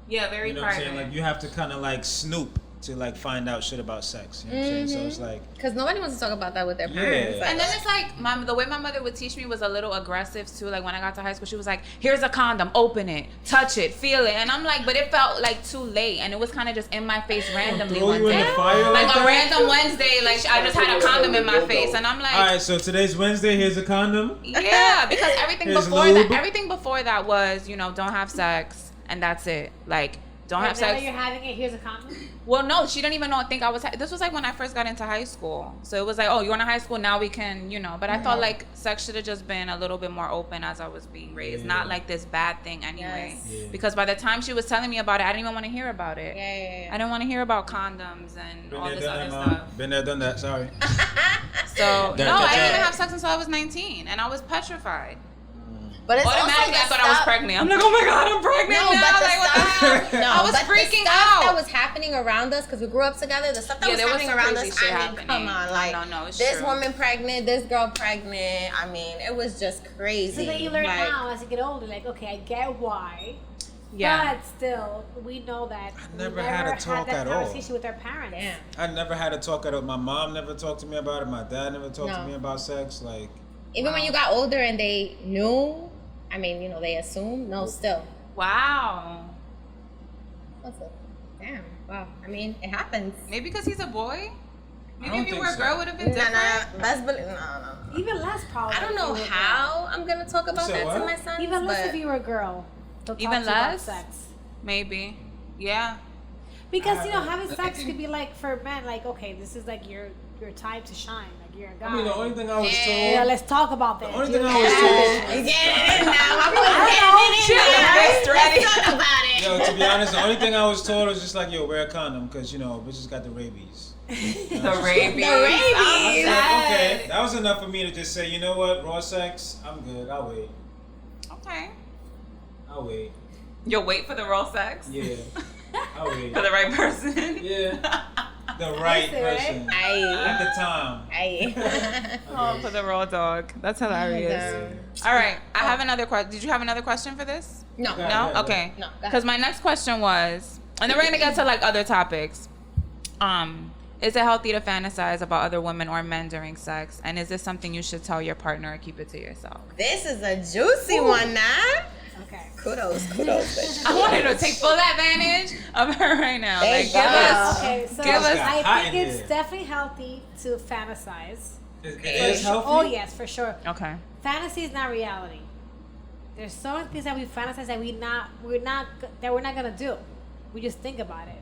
B: Yeah, very
G: You know what I'm
B: private.
G: saying? Like you have to kind of like snoop to like find out shit about sex. You know what I'm saying? So it's like,
E: Because nobody wants to talk about that with their
G: Yeah.
E: parents. Like,
B: And then it's like the way my mother would teach me was a little aggressive too. Like when I got to high school, she was like, "Here's a condom, open it, touch it, feel it," and I'm like, but it felt like too late, and it was kind of just in my face randomly
G: throw
B: one
G: you in
B: day,
G: the fire like
B: like a
G: that?
B: random Wednesday. Like I just had a condom in my face, and I'm like,
G: all right, so today's Wednesday. Here's a condom.
B: yeah, because everything
G: Here's
B: before that was, you know, don't have sex, and that's it. Like don't have
A: now
B: sex.
A: that you're having it, here's a condom.
B: Well, no, she didn't even think I was. This was like when I first got into high school. So it was like, oh, you're in high school now. We can, you know. But I thought like sex should have just been a little bit more open as I was being raised, not like this bad thing anyway.
E: Yes.
G: Yeah.
B: Because by the time she was telling me about it, I didn't even want to hear about it.
E: yeah.
B: I didn't want to hear about condoms and
G: Been
B: all
G: there,
B: this
G: done
B: other
G: that,
B: stuff.
G: mom. Been there, done that. Sorry.
B: So
G: That-
B: no, I
G: that-
B: didn't even have sex until I was 19, and I was petrified.
E: But it's
B: Automatically, I
E: also the
B: thought I was
E: stuff-
B: pregnant. I'm like, oh my god, I'm pregnant
E: No,
B: now.
E: but the
B: Like, what the
E: stuff,
B: hell?
E: no,
B: I was
E: but
B: freaking
E: the stuff
B: out.
E: that was happening around us because we grew up together. The stuff that
B: Yeah,
E: was
B: there was
E: happening
B: some
E: around
B: crazy
E: us.
B: shit
E: I mean,
B: happening.
E: come on, like
B: No, it's
E: this
B: true.
E: woman pregnant, this girl pregnant. I mean, it was just crazy.
A: So then you learn
E: Like,
A: now as you get older, like, okay, I get why.
B: Yeah.
A: But still, we know that we
G: never had a talk
A: that
G: at all.
A: conversation with our parents.
E: Damn.
G: I never had a talk at all. My mom never talked to me about it. My dad never talked to
E: No.
G: me about sex. Like,
E: Even when you got older and they knew, I mean, you know, they assumed. No, still.
B: Wow.
E: What's it? Damn. Wow. I mean, it happens.
B: Maybe because he's a boy. Maybe
G: don't
B: if you
G: think
B: were a
G: so.
B: girl, would have been
E: Nah,
B: different.
E: best believe. No.
A: Even less probably.
E: I don't
A: if
E: know
A: you were a girl.
E: how I'm gonna talk about
G: So
E: that
G: what?
E: to my son.
A: Even less
E: but
A: if you were a girl. They'll talk
B: Even
A: to you about
B: less?
A: sex.
B: Maybe. Yeah.
A: Because you know, having sex could be like for men, like okay, this is like your time to shine, like you're a guy.
G: I mean, the only thing I was
A: Yeah,
G: told.
A: let's talk about this.
G: The only
A: You
G: thing I
A: know,
G: was
A: that
G: told.
A: business.
E: He's getting it in now. My boy's
A: I
E: getting it in now.
B: ready.
E: Let's talk about it.
G: Yo, to be honest, the only thing I was told was just like, yo, wear a condom, cause you know, bitches got the rabies.
B: The rabies.
G: Okay, that was enough for me to just say, you know what, raw sex, I'm good. I'll wait.
B: Okay.
G: I'll wait.
B: You'll wait for the raw sex?
G: Yeah. I'll wait.
B: For the right person?
G: Yeah. The right person. At the time.
B: Oh, for the raw dog. That's hilarious. All right. I have another question. Did you have another question for this?
E: No.
B: No? Okay.
E: No.
B: Because my next question was, and then we're going to get to like other topics. Is it healthy to fantasize about other women or men during sex? And is this something you should tell your partner or keep it to yourself?
E: This is a juicy one, nah.
A: Okay.
E: Kudos, bitch.
B: I want her to take full advantage of her right now.
E: There
B: Like,
E: you
B: give
E: go.
B: us.
A: Okay, so
B: Give us-
A: I
G: hot
A: think
G: in
A: it's
G: here.
A: definitely healthy to fantasize.
G: It is healthy?
A: Oh yes, for sure.
B: Okay.
A: Fantasy is not reality. There's so many things that we fantasize that we're not gonna do. We just think about it,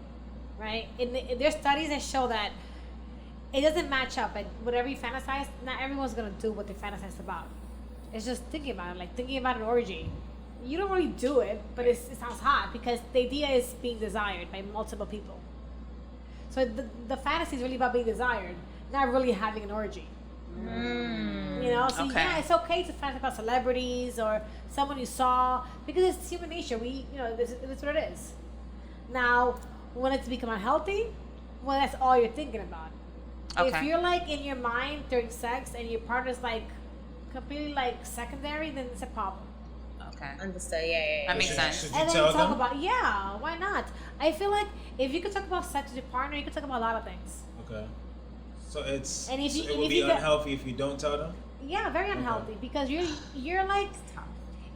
A: right? There's studies that show that it doesn't match up. Like whatever you fantasize, not everyone's gonna do what they fantasize about. It's just thinking about it, like thinking about an orgy. You don't really do it, but it sounds hot because the idea is being desired by multiple people. So the fantasy is really about being desired, not really having an orgy. You know, so
B: Okay.
A: yeah, it's okay to fantasize about celebrities or someone you saw because it's human nature. This is what it is. Now, when it's become unhealthy, well, that's all you're thinking about. If
B: Okay.
A: you're like in your mind during sex and your partner's like completely like secondary, then it's a problem.
B: Okay.
E: Understood. Yeah.
B: That makes sense.
G: Should you
A: And then
G: tell
A: you talk
G: them?
A: about why not? I feel like if you could talk about sex with your partner, you could talk about a lot of things.
G: Okay. So it's
A: And if you-
G: so it
A: and
G: would
A: if
G: be
A: you get-
G: unhealthy if you don't tell them?
A: Yeah, very unhealthy because you're like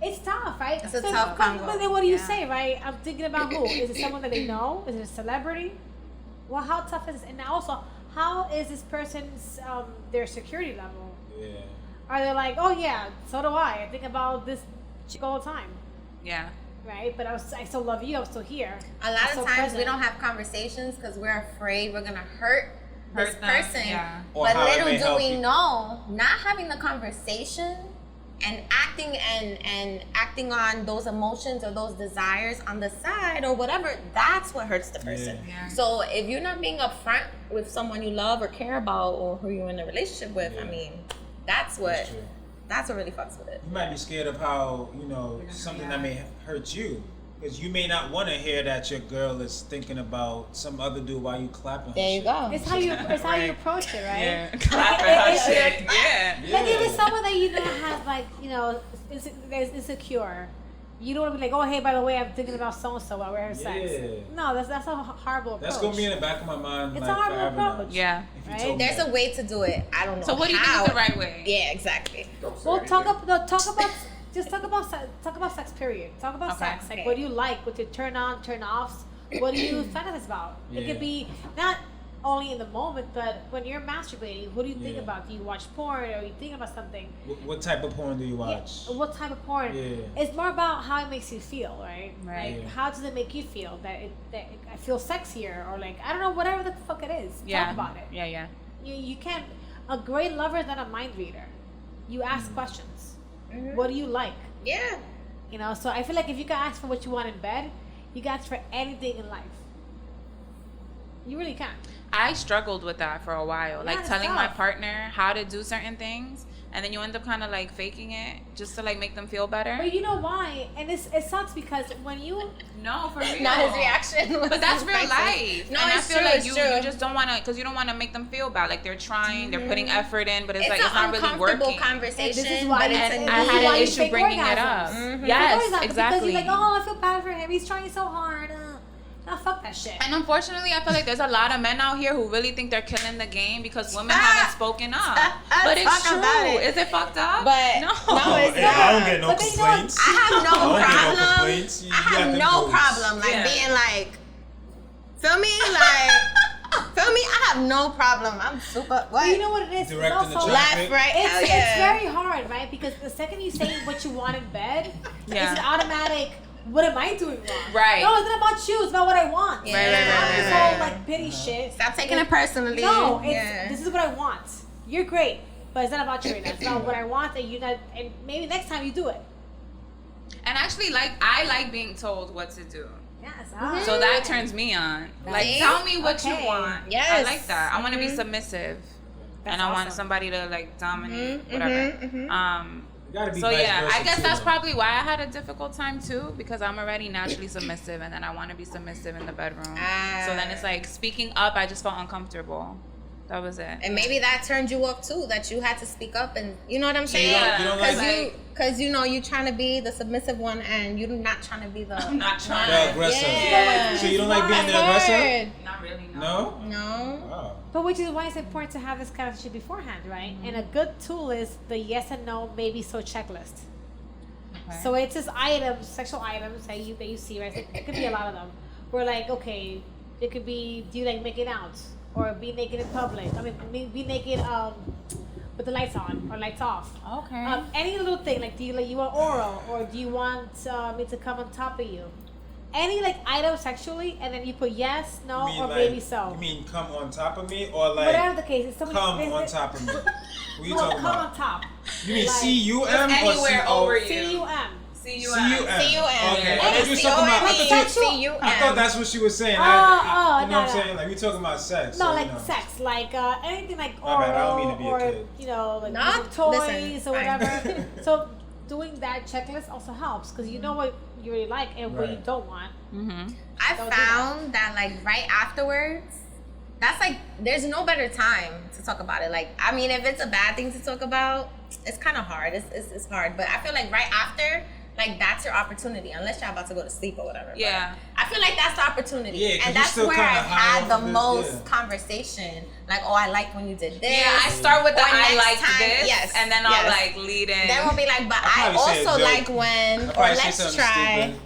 A: it's tough, right?
E: It's a tough combo.
A: But then what do you
B: Yeah.
A: say, right? I'm thinking about who? Is it someone that they know? Is it a celebrity? Well, how tough is this? And also, how is this person's their security level?
G: Yeah.
A: Are they like, oh yeah, so do I think about this chick all the time,
B: Yeah.
A: right? But I still love you. I'm still here.
E: A lot
A: I'm
E: of
A: still
E: times
A: present.
E: we don't have conversations because we're afraid we're gonna hurt this
B: Hurt them,
E: person.
B: yeah.
G: Or
E: But
G: how it
E: little
G: may
E: do
G: help
E: we
G: you.
E: know, not having the conversation and acting on those emotions or those desires on the side or whatever, that's what hurts the person.
B: Yeah.
E: So if you're not being upfront with someone you love or care about or who you're in a relationship with, I
G: Yeah.
E: mean, that's what
G: That's true.
E: really fucks with it.
G: You might be scared of how, something that may hurt you. Because you may not want to hear that your girl is thinking about some other dude while you clapping her
E: There you
G: shit.
E: go.
A: It's how you approach it, right?
B: Yeah.
A: Like,
B: Clapping
A: it-
B: her
A: it-
B: shit. Yeah.
A: Like if it's someone that has like is insecure, you don't want to be like, oh hey, by the way, I'm thinking about so and so while we're having sex.
G: Yeah.
A: No, that's a horrible approach.
G: That's going to be in the back of my mind
A: It's
G: like
A: a horrible
G: forever now.
A: approach.
B: Yeah.
G: If you
A: Right?
G: told me
E: There's
G: that.
E: a way to do it. I don't know.
B: So what do you think
E: how.
B: is the right way?
E: Yeah, exactly.
F: Don't say
A: Well, talk
F: anything.
A: about sex. Period. Talk about
B: Okay.
A: sex. Like, what do you like? What you turn on, turn offs? What do you fantasize about? It
G: Yeah.
A: could be not only in the moment, but when you're masturbating, what do you think
G: Yeah.
A: about? Do you watch porn or you think about something?
G: What type of porn do you watch?
A: Yeah, what type of porn?
G: Yeah.
A: It's more about how it makes you feel, right?
B: Right.
A: Like, how does it make you feel? That I feel sexier, or like I don't know, whatever the fuck it is.
B: Yeah.
A: Talk about it.
B: Yeah.
A: You can't. A great lover is not a mind reader. You ask questions. What do you like?
E: Yeah.
A: So I feel like if you can ask for what you want in bed, you can ask for anything in life. You really can.
B: I struggled with that for a while,
A: Yeah,
B: like
A: it's
B: telling my
A: tough.
B: partner how to do certain things, and then you end up kind of like faking it just to like make them feel better.
A: But you know why? And it sucks because when you
B: No, for real.
E: Not his reaction.
B: But that's real life.
E: No,
B: and I
E: it's
B: feel
E: true,
B: like
E: it's
B: you
E: true.
B: just don't want to, because you don't want to make them feel bad. Like they're trying, they're putting effort in, but it's like
E: It's
B: it's
E: an
B: not really
E: uncomfortable
B: working.
E: conversation,
A: And this is why-
E: but it's
B: And
E: a
A: this
B: I
A: is
B: had
A: why
B: an
A: you
B: issue
A: fake
B: bringing it up.
A: orgasms.
B: Yes,
A: Because
B: exactly.
A: you're like, oh, I feel bad for him. He's trying so hard. No, fuck that shit.
B: And unfortunately, I feel like there's a lot of men out here who really think they're killing the game because women haven't spoken up. But it's
E: Talk
B: true.
E: about it.
B: Is it fucked up?
E: But
B: no.
E: no, it's
G: Hey, I don't
E: not.
G: get no
A: But then you know
G: complaints.
E: I have no
G: I don't get no
E: problem.
G: complaints. You
E: I have
G: got them
E: no
G: dudes.
E: problem like
B: Yeah.
E: being like, feel me? Like, feel me? I have no problem. I'm super. What?
A: You know what it is?
G: Directing
A: It's
G: the
A: also,
G: traffic.
E: Left, right, hell
A: it's
E: yeah.
A: very hard, right? Because the second you say what you want in bed,
B: Yeah.
A: it's an automatic. What am I doing wrong?
B: Right.
A: No, it's not about you. It's about what I want.
E: Yeah.
B: Right, right,
A: It's not
B: right,
A: this
B: right,
A: whole
B: right.
A: like pity shit.
E: Stop taking it personally.
A: No, it's
E: Yeah.
A: this is what I want. You're great, but it's not about you right now. It's about what I want, and maybe next time you do it.
B: And actually, I like being told what to do.
A: Yes.
B: So that turns me on. Like,
E: See?
B: tell me what you
A: Okay.
B: want.
E: Yes.
B: I like that. I want to be submissive,
A: That's
B: and I want
A: awesome.
B: somebody to like dominate, whatever.
G: You gotta be
B: So
G: vice
B: yeah,
G: versa
B: I guess
G: too,
B: that's
G: though.
B: probably why I had a difficult time too, because I'm already naturally submissive, and then I want to be submissive in the bedroom. So then it's like speaking up, I just felt uncomfortable. That was it.
E: And maybe that turned you up too, that you had to speak up, and you know what I'm saying?
B: Yeah.
G: You don't
E: Because
G: like
E: because you know you trying to be the submissive one, and you're not trying to be the.
B: I'm not trying.
G: the aggressor.
E: Yeah.
G: So you don't like being the aggressor?
B: Not really. No.
G: No?
E: No.
G: Wow.
A: But which is why it's important to have this kind of shit beforehand, right? And a good tool is the yes and no, maybe so checklist.
B: Okay.
A: So it's just items, sexual items that you see, right? So it could be a lot of them. We're like, okay, it could be, do you like making out? Or be naked in public? I mean, be naked with the lights on or lights off.
B: Okay.
A: Any little thing, like do you want oral or do you want me to come on top of you? Any like item sexually, and then you put yes, no,
G: You mean
A: or
G: like,
A: maybe so.
G: You mean come on top of me or like
A: Whatever the case, it's somebody
G: come on top of me? What you
A: No,
G: talking
A: come
G: about?
A: on top.
G: You mean
A: Like,
G: C-U-M or
B: anywhere over you.
A: C-U-M.
G: C-U-M.
E: C-U-M.
G: Okay.
E: And
G: I thought
E: it's
G: you was talking about.
E: C-O-M-E.
G: I thought that's what she was saying.
A: Oh,
G: you know
A: no,
G: what I'm
A: no.
G: saying? Like we talking about sex.
A: No,
G: so,
A: like
G: you know.
A: sex, like anything like
G: My bad, I don't mean
A: oral
G: to be a
A: or
G: kid.
A: you know like
E: Nah,
A: using toys
E: listen,
A: or
E: fine.
A: whatever. So doing that checklist also helps because you know what you really like and what you
G: Right.
A: don't want.
E: I
A: Don't do
E: found that like right afterwards, that's like there's no better time to talk about it. Like I mean, if it's a bad thing to talk about, it's kind of hard. It's hard. But I feel like right after, like that's your opportunity, unless you're about to go to sleep or whatever. But
B: Yeah.
E: I feel like that's the opportunity,
G: Yeah, 'cause
E: and
G: you
E: that's
G: still
E: where
G: kinda
E: I've
G: high
E: had the
G: off of it,
E: most
G: yeah.
E: conversation. Like, oh, I liked when you did this.
B: Yeah, I start with the
E: Or
B: I
E: next
B: like
E: time-
B: this,
E: yes,
B: and then I'll
E: yes.
B: like lead in.
E: Then we'll be like, but I
G: I'll probably say a
E: also
G: joke.
E: like when,
G: I'll
E: or
G: probably say
E: let's
G: something
E: try.
G: stupid.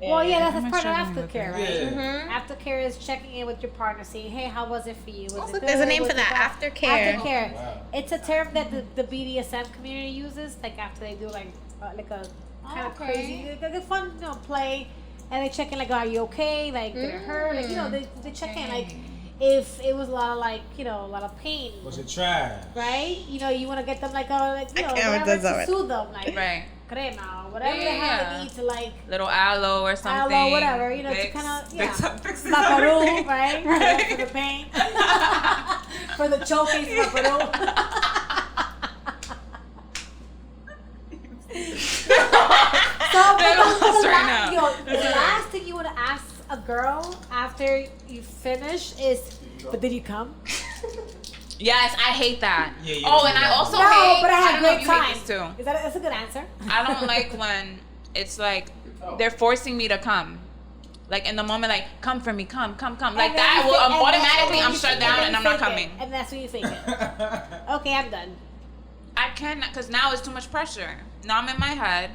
A: Well, yeah, that's
B: I'm
A: part of
B: not sure
A: aftercare,
B: I'm
A: right?
G: Yeah.
A: Aftercare is checking in with your partner, saying, "Hey, how was it for you? Was
E: Oh,
A: it
E: look,
A: good?
E: there's a name
A: Was
E: for
A: it
E: that,
A: bad?"
E: aftercare.
A: Aftercare.
G: Wow.
A: It's a term that the BDSM community uses, like after they do like a kind of
B: okay.
A: crazy, like a fun, play, and they check in like, are you okay? Like, did it hurt? Like, they check in like if it was a lot of like, a lot of pain,
G: Was it trash?
A: right? You want to get them like
E: I can't
A: whatever
E: with
A: to
E: this
A: soothe them, like
B: Right.
A: crema or whatever
B: Yeah,
A: the hell
B: yeah.
A: they need to like.
B: Little aloe or something.
A: Aloe, whatever, to
B: Vicks-
A: kind of,
B: Vicks fixes
A: Vaporub,
B: everything.
A: right? For the pain. For the choking, Vaporub. So,
B: They're lost right now.
A: the last thing you want to ask a girl after you finish is, but did you come?
B: Yes, I hate that.
G: Yeah, you
B: oh,
G: don't
B: and
G: do
B: I
G: that.
B: also
A: No,
B: hate.
A: but I had
B: don't know
A: great
B: if you hate
A: time.
B: this too.
A: That's a good answer.
B: I don't like when it's like they're forcing me to come. Like in the moment, like come for me, come. Like
A: And then
B: that
A: you
B: will
A: fake- and
B: automatically
A: then
B: I'm
A: you-
B: shut
A: and
B: down
A: then
B: and
A: you
B: I'm not
A: fake it.
B: coming.
A: And that's when you fake it. Okay, I'm done.
B: I can't because now it's too much pressure. Now I'm in my head,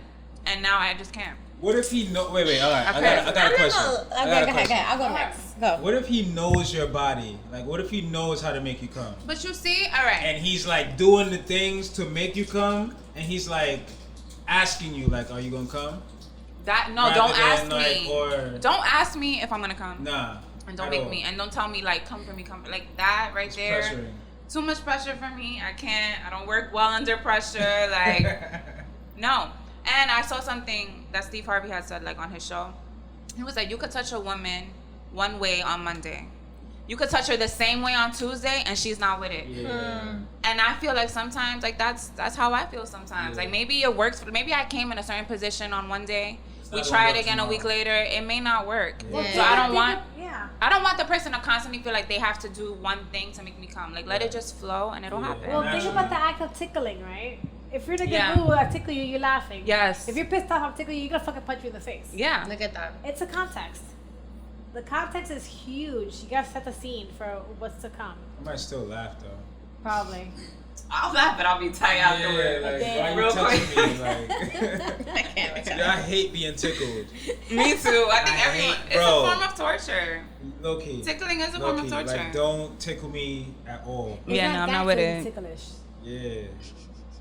B: and now I just can't.
G: What if he know? Wait. All right.
B: Okay.
G: I got a question. I got a
E: Okay,
G: question.
E: I'll go next. Go.
G: What if he knows your body? Like, what if he knows how to make you come?
B: But you see, all right.
G: And he's like doing the things to make you come, and he's like asking you, like, "Are you gonna come?"
B: That no,
G: Rather
B: don't
G: than,
B: ask
G: like,
B: me.
G: or
B: Don't ask me if I'm gonna come.
G: nah.
B: And don't
G: at
B: make
G: all.
B: me. And don't tell me like come for me, like that right
G: It's
B: there.
G: pressuring.
B: Too much pressure for me. I can't. I don't work well under pressure. Like no. And I saw something that Steve Harvey had said like on his show. He was like, you could touch a woman one way on Monday. You could touch her the same way on Tuesday, and she's not with it.
G: Yeah.
B: And I feel like sometimes, like that's how I feel sometimes.
G: Yeah.
B: Like maybe it works. Maybe I came in a certain position on one day. We
G: not
B: try
G: gonna
B: it
G: work
B: again a
G: tomorrow.
B: week later. It may not work.
G: Yeah.
B: So I don't want.
A: Yeah.
B: I don't want the person to constantly feel like they have to do one thing to make me come. Like let it just flow, and it'll
G: Yeah.
B: happen.
A: Well, think
G: Naturally.
A: about the act of tickling, right? If you're in a good
B: Yeah.
A: mood, I tickle you, you're laughing.
B: Yes.
A: If you're pissed off, I'm tickling you, you're gonna fucking punch you in the face.
B: Yeah.
E: Look at that.
A: It's a context. The context is huge. You gotta set the scene for what's to come.
G: I might still laugh though.
A: Probably.
B: I'll laugh, but I'll be tight
G: Yeah, like why you
B: Real
G: touching
B: quick.
G: me? Like, I hate being tickled.
B: Me too. I think
G: I
B: everyone.
G: hate-
B: It's
G: bro.
B: a form of torture.
G: Low key.
B: Tickling is a
G: Low
B: form of
G: key.
B: torture.
G: Like, don't tickle me at all.
A: It's
B: Yeah, no, I'm
A: that
B: not with
A: to be
B: it.
A: ticklish.
G: Yeah,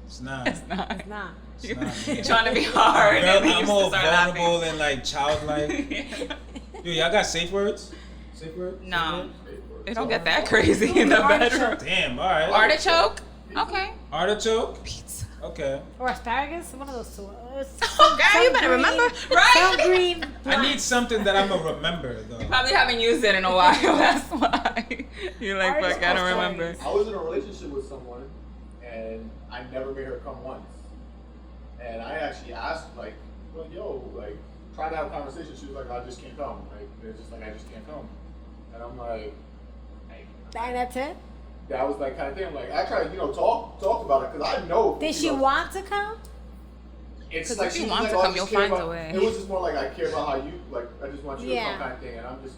G: it's not.
B: It's not.
A: It's not.
G: It's not.
B: You're trying to be hard.
G: Bro,
B: and then you
G: I'm
B: just
G: all
B: start
G: vulnerable
B: laughing.
G: and like childlike. Yo, y'all got safe words? Safe words?
B: No. It don't get that crazy in the bedroom.
G: Damn, alright.
B: Artichoke? Okay.
G: Artichoke? Pizza. Okay.
A: Or asparagus, one of those two.
E: Girl, you better remember.
A: Some green.
G: I need something that I'm gonna remember though.
B: Probably haven't used it in a while. That's why. You're like, fuck, I don't remember.
F: I was in a relationship with someone, and I never made her come once. And I actually asked, like, yo, like, trying to have a conversation. She was like, I just can't come. Like, it's just like, I just can't come. And I'm like,
A: And that's it?
F: that was like kind of thing. I'm like, I tried, talk about it because I know.
A: Did she want to come?
F: It's
B: 'Cause
F: like
B: if
F: she
B: you
F: was
B: want
F: like,
B: to
F: "Oh, I
B: come,
F: just
B: you'll
F: care
B: find a
F: about-"
B: way.
F: It was just more like I care about how you like. I just want you to
A: Yeah.
F: come kind of thing. And I'm just.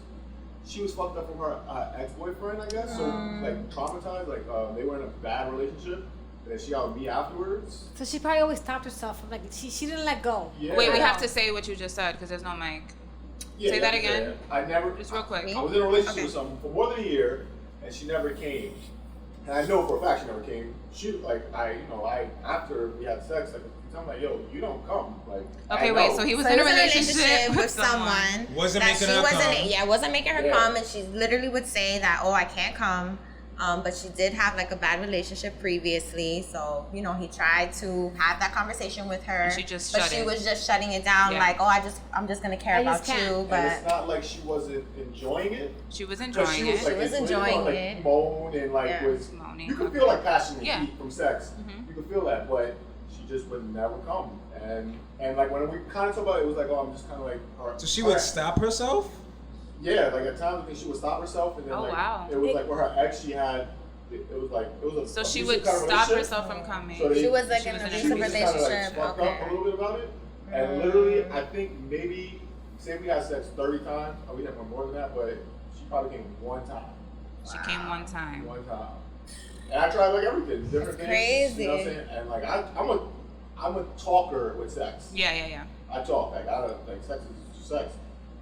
F: She was fucked up from her ex-boyfriend, I guess. So like traumatized. Like they were in a bad relationship. And then she got with me afterwards.
A: So she probably always stopped herself from like she didn't let go.
F: Yeah.
B: Wait, we
A: At
B: have
A: all.
B: to say what you just said because there's no mic.
F: Yeah,
B: Say that
F: yeah,
B: again.
F: yeah. I never.
B: Just real quick.
F: I was in a relationship with someone for more than a year, and she never came. And I know for a fact she never came. She after we had sex, like I'm like, yo, you don't come. Like,
B: Okay,
F: I
B: wait.
F: know.
B: So he was
E: So
B: in
E: he
B: a relationship
E: with someone
G: Wasn't
E: that
G: making
E: she
G: her
E: wasn't.
G: come.
E: Yeah, wasn't making her
F: Yeah.
E: come, and she literally would say that, "Oh, I can't come." But she did have like a bad relationship previously, so he tried to have that conversation with her.
B: And she just
E: but
B: shut
E: she
B: it.
E: was just shutting it down,
B: Yeah.
E: like, "Oh, I'm just gonna care
A: I
E: about
A: just can't.
E: you."
F: And
E: But
F: it's not like she wasn't enjoying it.
B: She was
F: 'Cause
B: enjoying
F: she
B: it.
F: was, like,
E: She was
F: it's
E: enjoying
F: like,
E: it.
F: moan and like
E: Yeah.
F: was.
B: Moaning.
F: You could feel like passion and
B: Yeah.
F: heat from sex.
B: Mhm.
F: You could feel that, but she just would never come. And like when we kind of talked about it, it was like, oh, I'm just kind of like.
G: So she would stop herself?
F: Yeah, like at times I think she would stop herself, and then
B: Oh,
F: like
B: wow.
F: it was like where her ex, she had. It was a.
B: So she
F: abusive
B: would
F: kind of
B: stop
F: relationship.
B: herself from coming.
F: So they-
E: she was like
B: She
E: in
B: was
E: an
B: in a
F: She
E: abusive
F: was just kind of like
E: relationship.
F: fucked
E: Okay.
F: up a little bit about it, and literally, I think maybe say we had sex 30 times. Oh, we had more than that, but she probably came one time.
B: She came one time.
F: One time. And I tried like everything, different
E: That's
F: things. You know what I'm
E: crazy.
F: saying? And like I'm a talker with sex.
B: Yeah.
F: I talk like sex is just sex.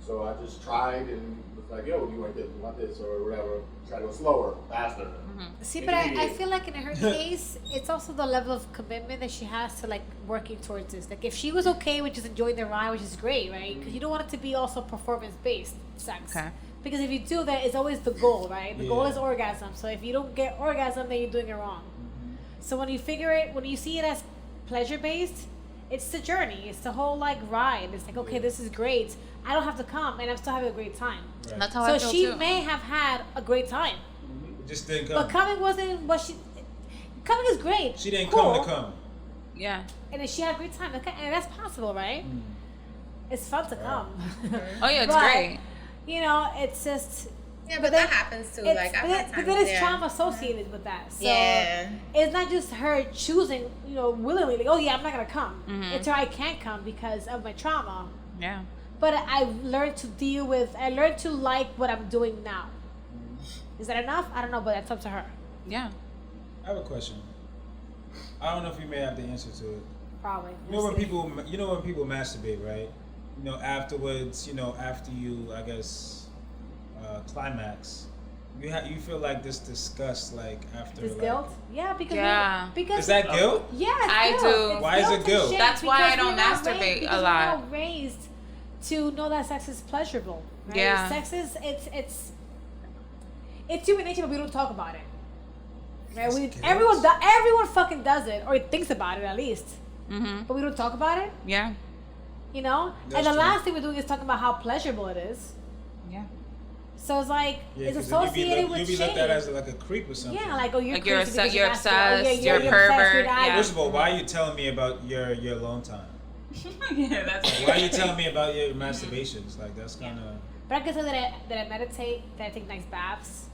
F: So I just tried and was like, yo, do you want this? Do you want this or whatever? Try to go slower, faster.
A: See, but I
F: Intermediate.
A: feel like in her case, it's also the level of commitment that she has to like working towards this. Like if she was okay with just enjoying the ride, which is great, right? Because you don't want it to be also performance based sex.
B: Okay.
A: Because if you do that, it's always the goal, right? The goal
G: Yeah.
A: is orgasm. So if you don't get orgasm, then you're doing it wrong. So when you see it as pleasure based, it's the journey. It's the whole like ride. It's like, okay, this is great. I don't have to come, and I'm still having a great time.
G: Right.
B: That's how I
A: So
B: feel
A: she
B: too.
A: may have had a great time,
G: It just didn't come.
A: but coming wasn't what she. Coming is great.
G: She didn't
A: cool,
G: come to come.
B: Yeah.
A: and then she had a great time. Okay, and that's possible, right? It's fun to come.
B: Oh yeah, it's
A: But,
B: great.
A: It's just.
E: Yeah, but that happens too.
A: It's,
E: Like I've
A: but,
E: had
A: then, but
E: times
A: then it's
E: there.
A: trauma associated with that. So
E: Yeah.
A: it's not just her choosing, willingly, like, oh yeah, I'm not gonna come.
B: Mhm.
A: It's her I can't come because of my trauma.
B: Yeah.
A: But I've learned to I learned to like what I'm doing now. Is that enough? I don't know, but that's up to her.
B: Yeah.
G: I have a question. I don't know if you may have the answer to it.
A: Probably.
G: You know
A: We'll
G: when
A: see.
G: people masturbate, right? Afterwards, after you, I guess, climax, you feel like this disgust, like after.
A: This
G: like,
A: guilt? Yeah, because
B: Yeah.
A: because
G: Is that guilt?
A: yeah, it's
B: I
A: guilt.
B: do.
A: It's
G: Why is it
A: and
G: guilt?
A: shame
B: That's why I
A: because
B: don't
A: we're not
B: masturbate
A: raised-
B: a
A: because
B: lot.
A: We're not raised to know that sex is pleasurable. Right?
B: Yeah.
A: Sex is it's human nature, but we don't talk about it. Right?
G: That's guilt.
A: Everyone fucking does it or thinks about it at least,
B: Mhm.
A: but we don't talk about it.
B: Yeah.
G: That's
A: And the
G: true.
A: last thing we're doing is talking about how pleasurable it is.
B: Yeah.
A: So it's like
G: Yeah,
A: it's
G: 'cause then
A: associated
G: you
A: with
G: be
A: shame.
G: looked at as like a creep or something.
A: Yeah, like oh you're
B: Like, you're
A: crazy because
B: you're
A: masturbate. Oh,
B: obsessed,
A: yeah,
B: you're
A: obsessed
B: pervert,
A: with that.
B: yeah.
G: First of all, why are you telling me about your alone time?
B: Yeah, that's
G: Why are you telling me about your masturbations? Like that's kind of.
A: But I can tell you that I meditate, that I take nice baths.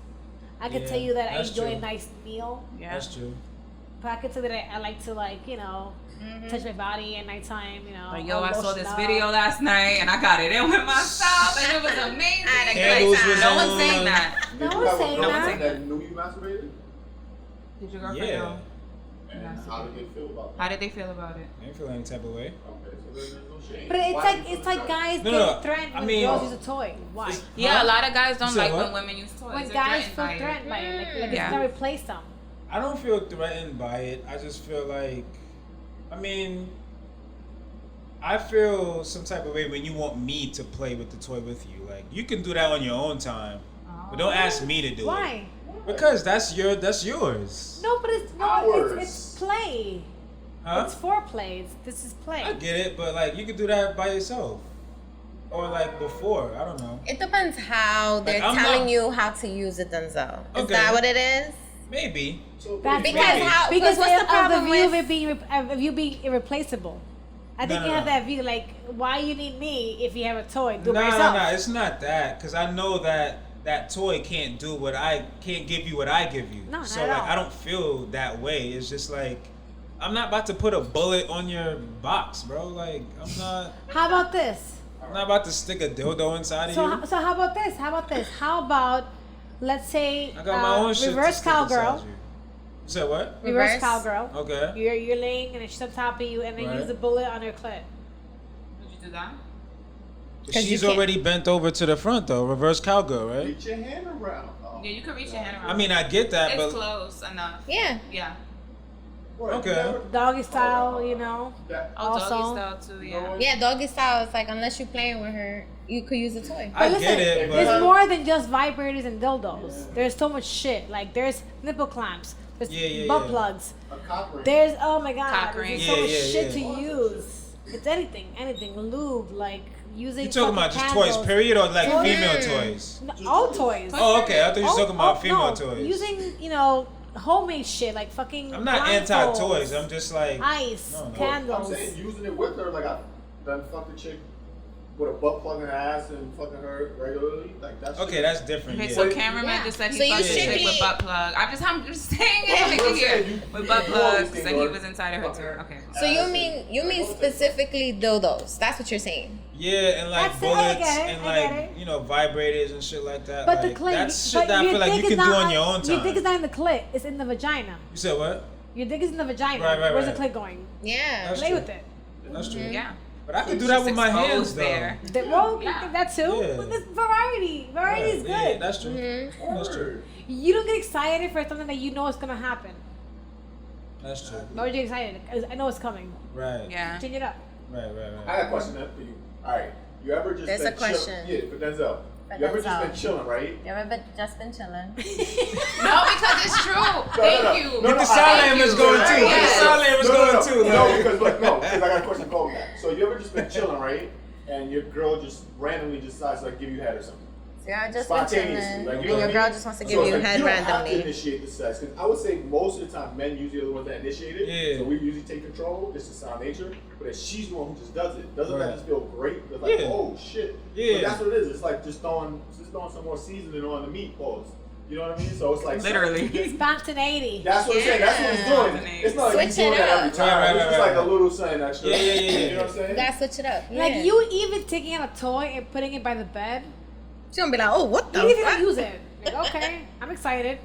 A: I can
G: Yeah,
A: tell you that I
G: that's
A: enjoy a
G: true.
A: nice meal.
B: Yeah.
G: That's true.
A: But I can tell you that I like to touch my body at nighttime.
B: Like, yo,
A: I'll
B: I saw
A: lotion
B: this
A: up.
B: video last night and I got it in with myself and it was amazing.
E: I had a
G: Candles
E: great
G: was
E: time.
B: No one's saying
G: on.
B: that.
A: No
F: Did you
A: one's
F: have a
A: saying
F: girlfriend
B: that.
F: that knew you masturbated?
B: Did your girlfriend
G: Yeah.
B: know?
F: And
B: Yes.
F: how did they feel about that?
B: How did they feel about it?
G: I didn't feel any type of way.
F: Okay, so there's no shame.
A: But it's
F: Why
A: like
F: do you
A: it's
F: feel
A: like
F: the
A: guys
G: No,
A: get
G: no,
A: threatened
G: I
A: when
G: mean-
A: girls use a toy. Why?
G: It's-
B: Yeah,
G: Huh?
B: a lot of guys don't
G: You said
B: like
G: what?
B: when women use toys.
A: When
B: They're
A: guys
B: threatened
A: feel
B: by it.
A: threatened by it, like
B: Yeah.
A: it's gonna replace them.
G: I don't feel threatened by it. I just feel like, I feel some type of way when you want me to play with the toy with you. Like you can do that on your own time, but don't ask me to do
A: Why?
G: it. Because that's yours.
A: No, but it's
F: Ours.
A: play.
G: Huh?
A: It's foreplay. This is play.
G: I get it, but like you could do that by yourself, or like before. I don't know.
E: It depends how they're
G: I'm
E: telling
G: not-
E: you how to use it, Denzel. Is
G: Okay.
E: that what it is?
G: Maybe.
F: So
A: That's
E: Because
A: right.
E: how-
A: because
E: what's the
A: of
E: problem
A: view of
E: with-
A: it being of you being irreplaceable. I think
G: No,
A: you
G: no,
A: have
G: no.
A: that view like, why you need me if you have a toy? Do it
G: No,
A: by yourself.
G: no, it's not that. Cause I know that toy can't do what I can't give you what I give you.
A: No,
G: so
A: not at
G: like
A: all.
G: I don't feel that way. It's just like I'm not about to put a bullet on your box, bro. Like I'm not.
A: How about this?
G: I'm not about to stick a dildo inside of you.
A: So how about this? How about this? How about let's say
G: I got my own shit.
A: reverse
G: to stick inside
A: cowgirl.
G: you. You said what?
A: Reverse
E: Reverse?
A: cowgirl.
G: Okay.
A: You're laying and she's on top of you, and then
G: Right.
A: use a bullet on her clit.
B: Would you do that?
E: 'Cause you
G: She's
E: can't-
G: already bent over to the front though. Reverse cowgirl, right?
F: reach your hand around. Oh.
B: Yeah, you could reach your hand around.
G: I mean, I get that,
B: it's
G: but
B: close enough.
E: Yeah.
B: Yeah.
F: What,
G: Okay.
F: you never-
A: Doggy style, you know.
F: That,
B: Oh,
A: Also-
B: doggy style too. Yeah.
E: Yeah, doggy style is like unless you're playing with her, you could use a toy.
G: I
A: But
G: get it.
A: there's
G: But
A: more than just vibrators and dildos. There's so much shit. Like there's nipple clamps. There's
G: Yeah,
A: butt
G: yeah.
A: plugs.
F: a cock ring.
A: There's oh my god.
B: Cock
A: There's
B: ring.
A: so
G: Yeah,
A: much
G: yeah,
A: shit
G: yeah.
A: to use. It's anything. Lube, like using.
G: you talking about
A: fucking
G: just toys,
A: candles.
G: period, or like
A: Toys.
G: female toys?
A: No, all toys.
G: Oh, okay. I thought you was talking about female
A: no,
G: toys.
A: Using homemade shit like fucking.
G: I'm not
A: blindfolds,
G: anti-toys. I'm just like
A: ice,
G: No, no.
F: I'm
A: candles.
F: saying using it with her, like I've done fucked a chick with a butt plug in her ass and fucking her regularly. Like that's
G: okay. That's different.
B: Okay,
G: Yeah.
B: so cameraman
E: Yeah.
B: just said he
E: So you
B: fucked a chick
E: strictly-
B: with butt plug. I'm just saying
F: Yeah,
B: it
F: I'm
B: here
F: saying you-
B: with
F: you
B: butt
F: do
B: plugs.
F: always
B: Said he
F: think
B: was inside of her too. Okay.
E: So you mean specifically dildos? That's what you're saying.
G: Yeah, and like
A: That's it, I
G: bullets
A: get it,
G: and
A: I get
G: like
A: it.
G: vibrators and shit like that.
A: But
G: like,
A: the clit.
G: that's
A: but
G: shit that I
A: your
G: feel like
A: dick
G: you
A: is
G: can do
A: not
G: on your own time.
A: Your dick is not in the clit. It's in the vagina.
G: You said what?
A: Your dick is in the vagina.
G: Right,
A: Where's
G: right.
A: the clit going?
E: Yeah.
G: That's
A: Play
G: true.
A: with it.
G: That's true.
B: Yeah.
G: But I could do that
B: Just
G: with my
B: exposed
G: hands though.
B: there.
A: Well,
B: Yeah.
A: that too.
G: Yeah.
A: But there's variety. Variety is
G: Right,
A: good.
G: Yeah, that's true.
A: Mm-hmm.
G: That's true.
A: You don't get excited for something that you know is gonna happen.
G: That's true.
A: Why would you get excited? 'Cause I know it's coming.
G: Right.
B: Yeah.
A: Change it up.
G: Right.
F: I got a question then for you. All right, you ever just
E: There's
F: been
E: a question.
F: Yeah, for Denzel.
E: For
F: You ever just
E: Denzel.
F: been chilling, right?
E: You ever just been chilling?
B: No, because it's true. Thank you.
F: No,
G: Get the
F: I-
G: silent
B: thank
G: was
B: you.
G: going too. Get
B: Yes.
G: the silent was going too.
F: No,
G: like-
F: because I got a question for that. So you ever just been chilling, right? And your girl just randomly decides to like give you head or something.
E: So you're just been chilling,
F: Spontaneously,
E: and
F: like, you know
E: your
F: what I
E: girl
F: mean?
E: just wants to
F: So
E: give
F: it's
E: you
F: like,
E: head
F: you don't have to
E: randomly.
F: initiate the sex, because I would say most of the time men usually are the ones that initiate it.
G: Yeah.
F: So we usually take control. It's just our nature. But if she's the one who just does it, doesn't that
G: Right.
F: just feel great? It's like,
G: Yeah.
F: oh shit.
G: Yeah.
F: But that's what it is. It's like just throwing some more seasoning on the meat balls. You know what I mean? So it's like
B: Literally.
A: Spontaneity.
F: That's what I'm saying. That's what he's doing. It's not like
E: Switch
F: he's doing
E: it
F: that every
E: up.
F: time.
G: Right,
F: It's just
G: right,
F: like a
G: right.
F: little something extra.
G: Yeah.
F: You know what I'm saying?
E: You gotta switch it up.
A: Like
E: Yeah.
A: you even taking out a toy and putting it by the bed.
E: She's gonna be like, oh, what the
A: You didn't
E: fuck?
A: even use it. Like, okay, I'm excited.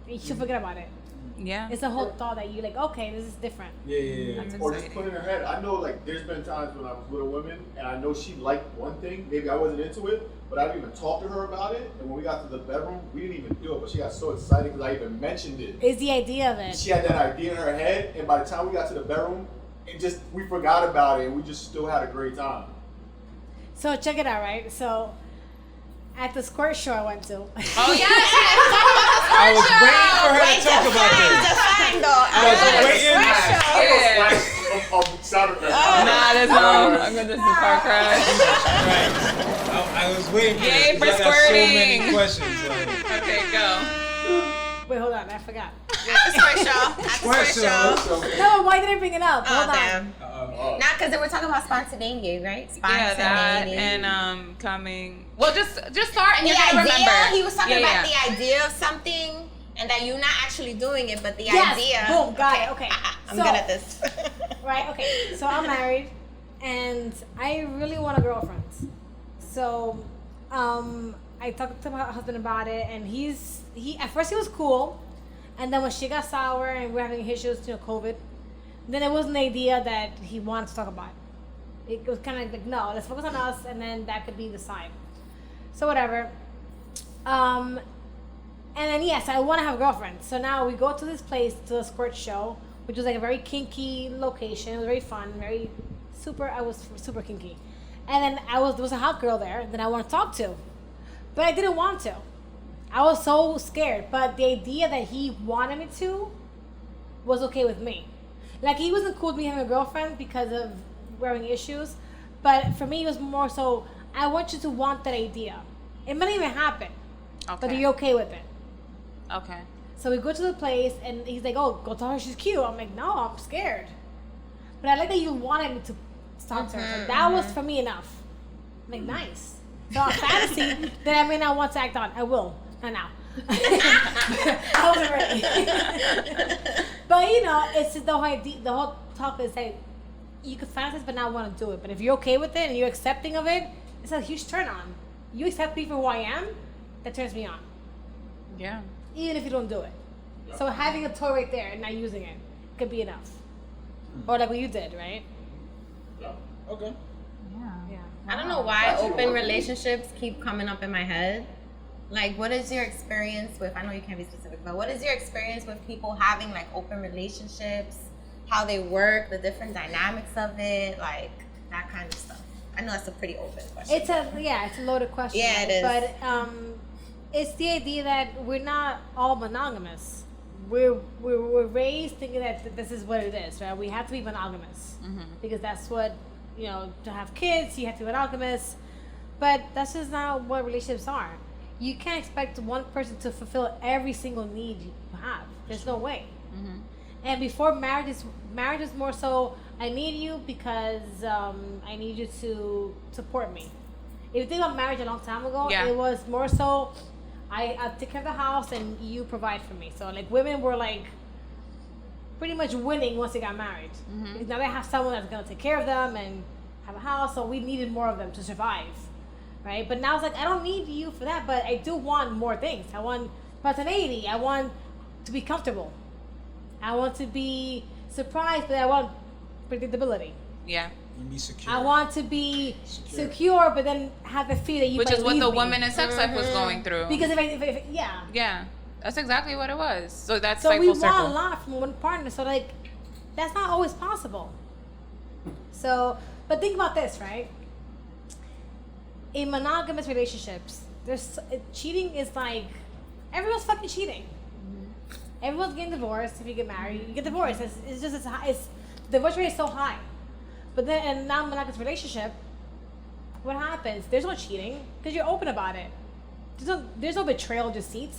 A: And she'll forget about it.
B: Yeah.
A: It's a whole thought that you like, okay, this is different.
G: Yeah.
B: That's
F: Or just
B: exciting.
F: put in her head. I know, like, there's been times when I was with a woman and I know she liked one thing. Maybe I wasn't into it, but I didn't even talk to her about it. And when we got to the bedroom, we didn't even do it. But she got so excited because I even mentioned it.
A: Is the idea of it.
F: She had that idea in her head, and by the time we got to the bedroom, we forgot about it, and we just still had a great time.
A: So check it out, right? So at the squirt show I went to.
B: Oh yeah.
G: I was waiting for her to talk about this.
E: Define though.
G: I was waiting.
B: Yeah.
F: Sound effect.
B: Nah, that's no. I'm gonna just car crash.
G: Right. I was waiting for
B: Yay
G: this.
B: for
G: 'cause I got so many
B: squirting.
G: questions. Like,
B: Okay, go.
A: Wait, hold on, I forgot.
E: At the squirt show. At the squirt show.
A: No, why did I bring it up?
E: Oh,
A: Hold on.
E: damn.
F: Oh.
E: Not because they were talking about spontaneity, right?
B: Yeah, that
E: Spontaneity.
B: and coming. Well, just start and
E: the
B: you're gonna
E: idea,
B: remember.
E: he was talking
B: Yeah,
E: about
B: yeah.
E: the idea of something and that you're not actually doing it, but the
A: Yes,
E: idea.
A: boom, got it, okay.
E: I'm
A: So-
E: good at this.
A: Right, okay. So I'm married and I really want a girlfriend. So I talked to my husband about it and he at first he was cool. And then when she got sour and we're having issues, COVID, then it wasn't the idea that he wanted to talk about. It was kind of like, no, let's focus on us, and then that could be the sign. So whatever. And then yes, I want to have a girlfriend. So now we go to this place, to the squirt show, which was like a very kinky location. It was very fun, very super. I was super kinky, and then there was a hot girl there that I want to talk to, but I didn't want to. I was so scared, but the idea that he wanted me to was okay with me. Like, he wasn't cool with me having a girlfriend because of wearing issues. But for me, it was more so, I want you to want that idea. It might even happen.
B: Okay.
A: But you're okay with it.
B: Okay.
A: So we go to the place, and he's like, "Oh, go tell her she's cute." I'm like, "No, I'm scared." But I like that you wanted me to talk to her. So that was for me enough. I'm like, nice. So a fantasy that I may not want to act on, I will. Not now. I wasn't ready. But you know, it's just the whole idea, the whole talk is like, you can fantasize but not want to do it. But if you're okay with it and you're accepting of it, it's a huge turn on. You accept me for who I am, that turns me on.
B: Yeah.
A: Even if you don't do it. So having a toy right there and not using it could be enough. Or like what you did, right?
G: Okay.
A: Yeah.
E: I don't know why open relationships keep coming up in my head. Like, what is your experience with, I know you can't be specific, but what is your experience with people having like open relationships, how they work, the different dynamics of it, like that kind of stuff? I know that's a pretty open question.
A: It's a loaded question.
E: Yeah, it is.
A: But it's the idea that we're not all monogamous. We're raised thinking that this is what it is, right? We have to be monogamous because that's what, you know, to have kids, you have to be monogamous. But that's just not what relationships are. You can't expect one person to fulfill every single need you have. There's no way. And before marriage is more so, I need you because I need you to support me. If you think about marriage a long time ago, it was more so, I take care of the house and you provide for me. So like women were like pretty much winning once they got married. Because now they have someone that's gonna take care of them and have a house. So we needed more of them to survive, right? But now it's like, I don't need you for that, but I do want more things. I want spontaneity. I want to be comfortable. I want to be surprised, but I want predictability.
B: Yeah.
G: And be secure.
A: I want to be secure, but then have the fear that you
B: Which
A: might
B: is what
A: leave
B: the
A: me.
B: woman in sex life was going through.
A: Because if yeah.
B: Yeah. That's exactly what it was. So that's
A: So
B: like
A: we
B: full
A: want
B: circle.
A: a lot from one partner. So like, that's not always possible. So, but think about this, right? In monogamous relationships, cheating is like, everyone's fucking cheating. Everyone's getting divorced. If you get married, you get divorced. It's just the divorce rate is so high. But then in a non-monogamous relationship, what happens? There's no cheating because you're open about it. There's no betrayal or deceit.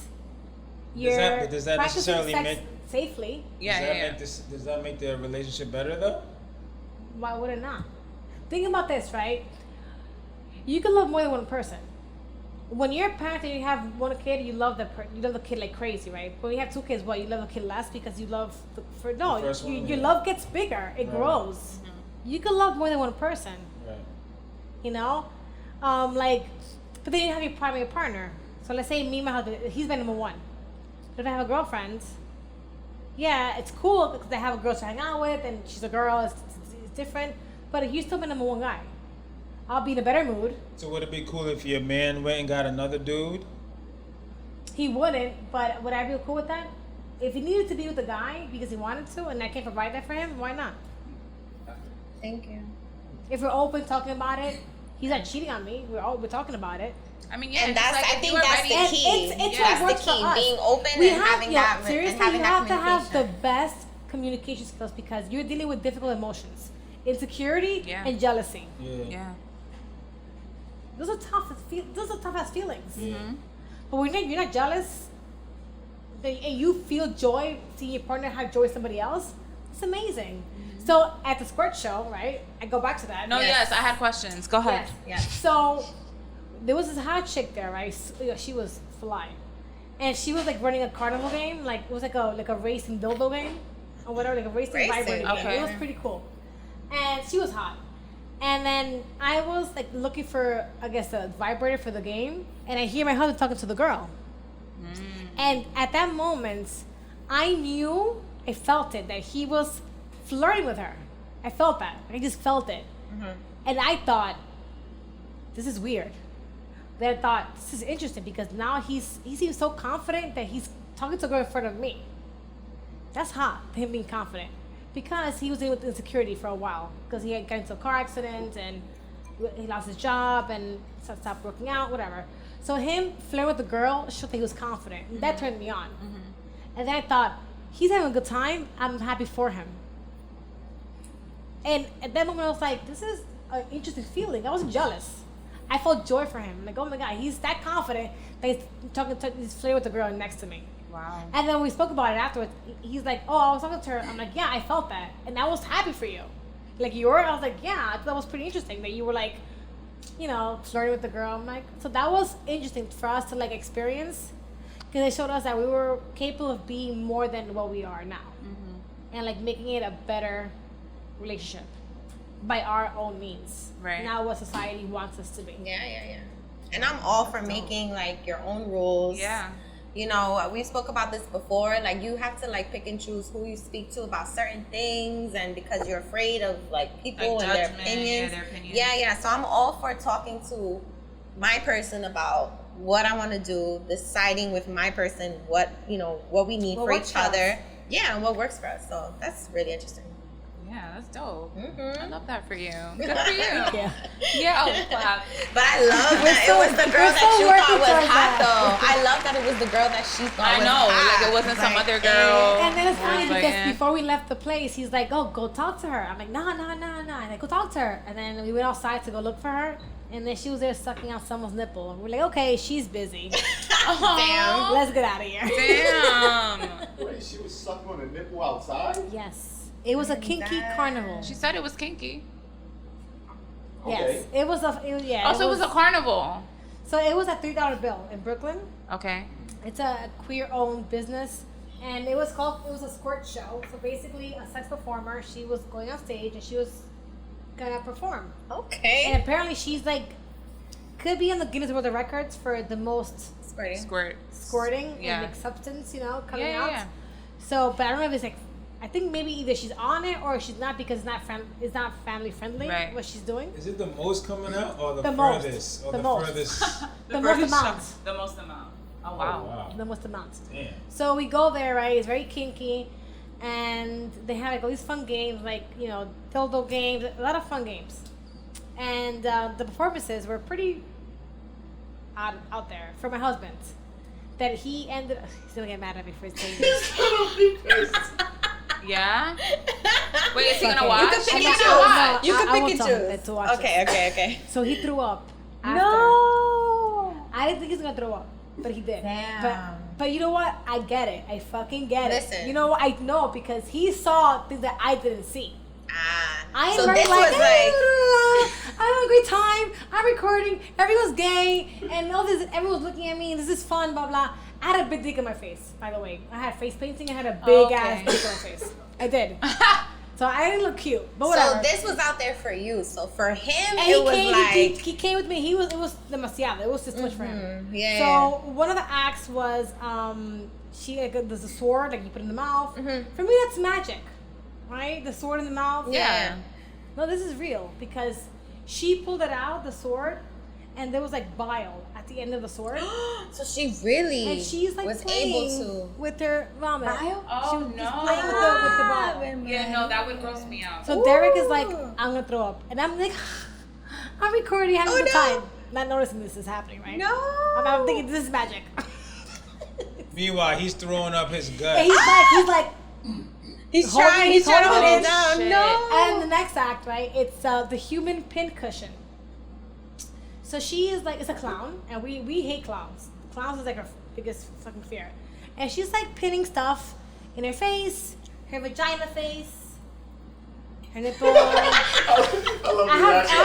G: Does that
A: practicing
G: necessarily
A: sex
G: make
A: safely?
G: Does that make the relationship better though?
A: Why would it not? Think about this, right? You can love more than one person. When you're a parent and you have one kid, you love the kid like crazy, right? When you have two kids, you love a kid less because you love your love gets bigger, it grows. You can love more than one person.
G: Right.
A: You know, but then you have your primary partner. So let's say me and my husband, he's my number one. But if I have a girlfriend, yeah, it's cool because I have a girl to hang out with and she's a girl, it's different. But if you're still my number one guy, I'll be in a better mood.
G: So would it be cool if your man went and got another dude?
A: He wouldn't, but would I be cool with that? If he needed to be with a guy because he wanted to and I can't provide that for him, why not?
E: Thank you.
A: If we're open talking about it, he's not cheating on me. We're talking about it.
B: I mean, yeah,
E: And that's,
B: like
E: I think that's the key.
A: It's
E: That's
A: what
E: the
A: works for
E: key.
A: us.
E: Being open
A: We
E: and
A: have,
E: having that
A: seriously,
E: and having
A: you
E: that
A: have to have the
E: communication.
A: best communication skills because you're dealing with difficult emotions, insecurity, and jealousy.
B: Yeah.
A: Those are tough. Those are tough as feelings. But when you're not jealous, and you feel joy seeing your partner have joy with somebody else, it's amazing. So at the squirt show, right? I go back to that.
B: No, yes, I had questions. Go ahead.
A: Yes. So there was this hot chick there, right? She was fly, and she was like running a carnival game, like it was like a racing dildo game, or whatever, like a racing vibrating game. It was pretty cool, and she was hot. And then I was like looking for, I guess, a vibrator for the game, and I hear my husband talking to the girl. And at that moment, I felt it, that he was flirting with her. I felt that. I just felt it. And I thought, this is weird. Then I thought, this is interesting because now he seems so confident that he's talking to a girl in front of me. That's hot, him being confident. Because he was dealing with insecurity for a while. Because he had got into a car accident and he lost his job and stopped working out, whatever. So him flirting with the girl showed that he was confident. And that turned me on. And then I thought, he's having a good time. I'm happy for him. And at that moment, I was like, this is an interesting feeling. I wasn't jealous. I felt joy for him. Like, oh my God, he's that confident that he's flirting with the girl next to me.
B: Wow.
A: And then we spoke about it afterwards. He's like, oh, I was talking to her. I'm like, yeah, I felt that. And I was happy for you. Like, you were? I was like, yeah, I thought that was pretty interesting that you were like, you know, flirting with the girl. I'm like, so that was interesting for us to like experience, because it showed us that we were capable of being more than what we are now, and like making it a better relationship by our own means,
B: Right.
A: not what society wants us to be.
E: Yeah. And I'm all for making like your own rules.
B: Yeah.
E: You know, we spoke about this before. Like, you have to like pick and choose who you speak to about certain things, and because you're afraid of like people
B: Like
E: and their
B: judgment,
E: opinions.
B: their opinions.
E: Yeah. So I'm all for talking to my person about what I want to do, deciding with my person what we need
A: What
E: for
A: works
E: each
A: for us.
E: other. Yeah, and what works for us. So that's really interesting.
B: Yeah, that's dope.
E: Mm-hmm.
B: I love that for you. Good for you.
A: Yeah.
B: Yeah. Oh, clap.
E: But I love that it was the girl that you thought was hot, though. I love that it was the girl that she thought
B: I
E: was
B: know.
E: hot.
B: Like, it wasn't some
E: Like,
B: other girl.
A: And then it's
B: I was
A: funny
B: like,
A: because
B: eh.
A: before we left the place, he's like, oh, go talk to her. I'm like, nah. And like, go talk to her. And then we went outside to go look for her. And then she was there sucking out someone's nipple. And we're like, okay, she's busy.
E: Damn.
A: Let's get out of here.
B: Damn.
F: Wait, she was sucking on a nipple outside?
A: Yes. It was a kinky carnival.
B: She said it was kinky.
A: Yes. It was yeah.
B: Also, it was a carnival.
A: So it was a $3 bill in Brooklyn.
B: Okay.
A: It's a queer-owned business. And it was a squirt show. So basically, a sex performer, she was going on stage and she was gonna perform.
E: Okay.
A: And apparently she's like, could be in the Guinness World of Records for the most
B: Squirt.
A: squirting
B: Yeah.
A: and like substance, coming
B: Yeah,
A: out.
B: yeah.
A: So, but I don't know if it's like, I think maybe either she's on it or she's not, because it's not family friendly
B: Right.
A: what she's doing.
G: Is it the most coming out or the,
A: The most.
G: furthest? Or
A: The
G: the,
A: most.
G: furthest?
A: The most amount.
B: The most amount. Oh,
G: Oh,
B: wow.
G: wow.
A: The most amount.
G: Damn.
A: So we go there, right? It's very kinky, and they have like all these fun games, like dildo games, a lot of fun games, and the performances were pretty out there for my husband. That he's gonna get mad at me for saying this.
B: Yeah? Wait, is he
A: Okay.
B: gonna watch?
E: You can pick
B: He's
E: and
B: gonna watch.
E: choose. You
A: I
E: can pick
A: won't
E: and
A: tell him
E: choose.
A: to watch
E: Okay.
A: So he threw up. After.
E: No.
A: I didn't think he was gonna throw up, but he did.
E: Damn.
A: But you know what? I get it. I fucking get it.
E: Listen.
A: You know what? I know because he saw things that I didn't see. I
E: So
A: am
E: this
A: very
E: was like.
A: I'm having a great time. I'm recording. Everyone's gay, and all this. Everyone's looking at me. This is fun. Blah blah. I had a big dick in my face. By the way, I had face painting. I had a big ass dick in my face. I did. So I didn't look cute, but whatever.
E: So this was out there for you. So for him,
A: and
E: it was like.
A: he came with me. It was demasiado. It was just too much for him.
E: Yeah.
A: So one of the acts was there's a sword like you put in the mouth. For me, that's magic, right? The sword in the mouth.
E: Yeah.
A: No, this is real because she pulled it out, the sword, and there was like bile at the end of the sword.
E: So she really
A: And she's like
E: was
A: playing
E: able
A: with her vomit.
E: Bile?
B: Oh,
A: She was
B: no.
A: just playing with the bile.
B: Yeah, no, that would gross me out.
A: So Derek is like, I'm gonna throw up, and I'm like, I'm recording, having a good time, not noticing this is happening, right?
E: No.
A: I'm thinking this is magic.
G: Meanwhile, he's throwing up his gut.
A: And he's like,
E: He's
A: holding-
E: trying.
A: he's
E: He's trying to hold
A: holding
E: it
A: it.
E: down.
B: Shit.
E: No.
A: and the next act, right? It's the human pin cushion. So she is like, it's a clown, and we hate clowns. Clowns is like our biggest fucking fear. And she's like pinning stuff in her face, her vagina face, her nipple.
F: I love the reaction.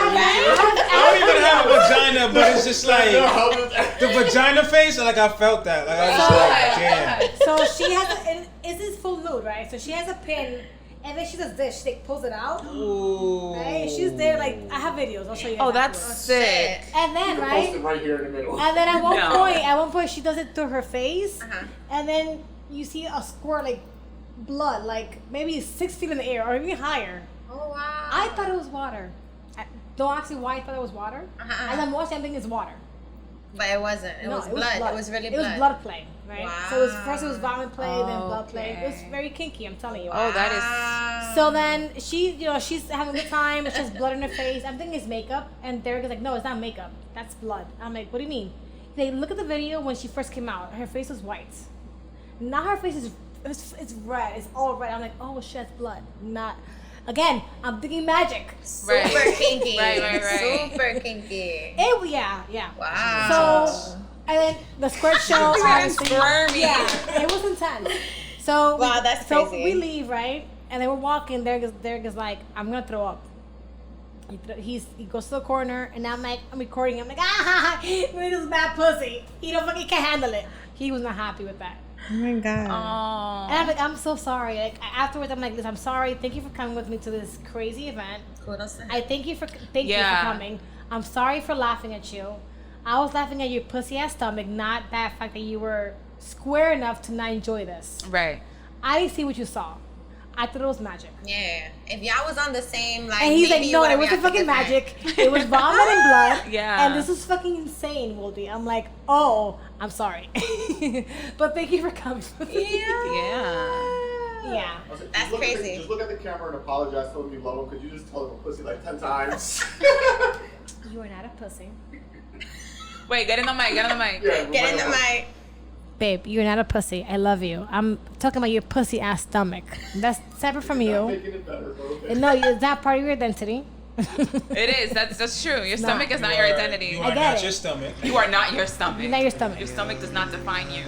G: I don't even have a vagina, but it's just like the vagina face. Like I felt that. Like I was like, damn.
A: So she has it's this full nude, right? So she has a pin, and then she does this. She like pulls it out,
G: Ooh.
A: right? She's there like, I have videos. I'll show you.
B: Oh,
A: guys
B: that's
A: afterwards.
B: sick.
A: And then
F: Post
A: right,
F: it right here in the middle.
A: and then at
B: No.
A: one point she does it through her face,
E: Uh-huh.
A: and then you see a squirt like blood, like maybe 6 feet in the air or even higher.
E: Oh wow.
A: I thought it was water. Don't ask me why I thought it was water.
E: Uh-huh.
A: And I'm watching, I think it's water.
E: But it wasn't. It was blood. It was really blood.
A: It was blood play, right?
E: Wow.
A: So first it was vomit play, then blood play. It was
B: Okay.
A: very kinky, I'm telling you.
B: Oh, that
A: So then she's having a good time. She has blood in her face. I'm thinking it's makeup, and Derek is like, no, it's not makeup. That's blood. I'm like, what do you mean? They look at the video when she first came out. Her face was white. Now her face is it's red. It's all red. I'm like, oh shit, it's blood. Not. Again, I'm thinking magic.
B: Right.
E: Super kinky.
B: Right.
E: Super kinky.
A: Yeah.
E: Wow.
A: So, and then the squirt show. obviously-
B: squirmy.
A: Yeah, it was intense. So
E: Wow, that's
A: so
E: crazy.
A: we leave, right? And then we're walking. Derek is like, I'm gonna throw up. He goes to the corner, and I'm recording. I'm like, this is bad pussy. He can't handle it. He was not happy with that.
H: Oh my god.
B: Oh.
A: And I'm like, I'm so sorry. Like afterwards, I'm like, listen, I'm sorry. Thank you for coming with me to this crazy event.
E: Kudos.
A: I thank you for coming. I'm sorry for laughing at you. I was laughing at your pussy ass stomach, not that fact that you were square enough to not enjoy this.
B: Right.
A: I didn't see what you saw. I thought it was magic.
E: Yeah. If y'all was on the same, like,
A: And he's like,
E: maybe
A: no, it
E: whatever
A: wasn't
E: y'all
A: fucking
E: think
A: magic. It was vomit and blood.
B: Yeah.
A: And this was fucking insane, Woldy. I'm like, oh, I'm sorry. But thank you for coming.
B: Yeah.
A: Yeah.
F: I was like,
E: That's
F: just look at
E: crazy.
F: just look at the camera and apologize. Tell him you love him. Could you just tell him a pussy like 10 times?
A: You are not a pussy.
B: Wait, get in the mic.
F: Yeah,
E: Get in the mic.
A: Babe, you're not a pussy. I love you. I'm talking about your pussy ass stomach. That's separate from
F: Not
A: you.
F: making it better, bro.
A: And no, it's not part of your identity.
B: It is. That's true. Your
A: not.
B: stomach is not your identity.
G: You
A: I
G: are
A: get
G: not
A: it.
G: your stomach.
B: You are not your stomach.
A: You're not your stomach.
B: Your stomach does not define you.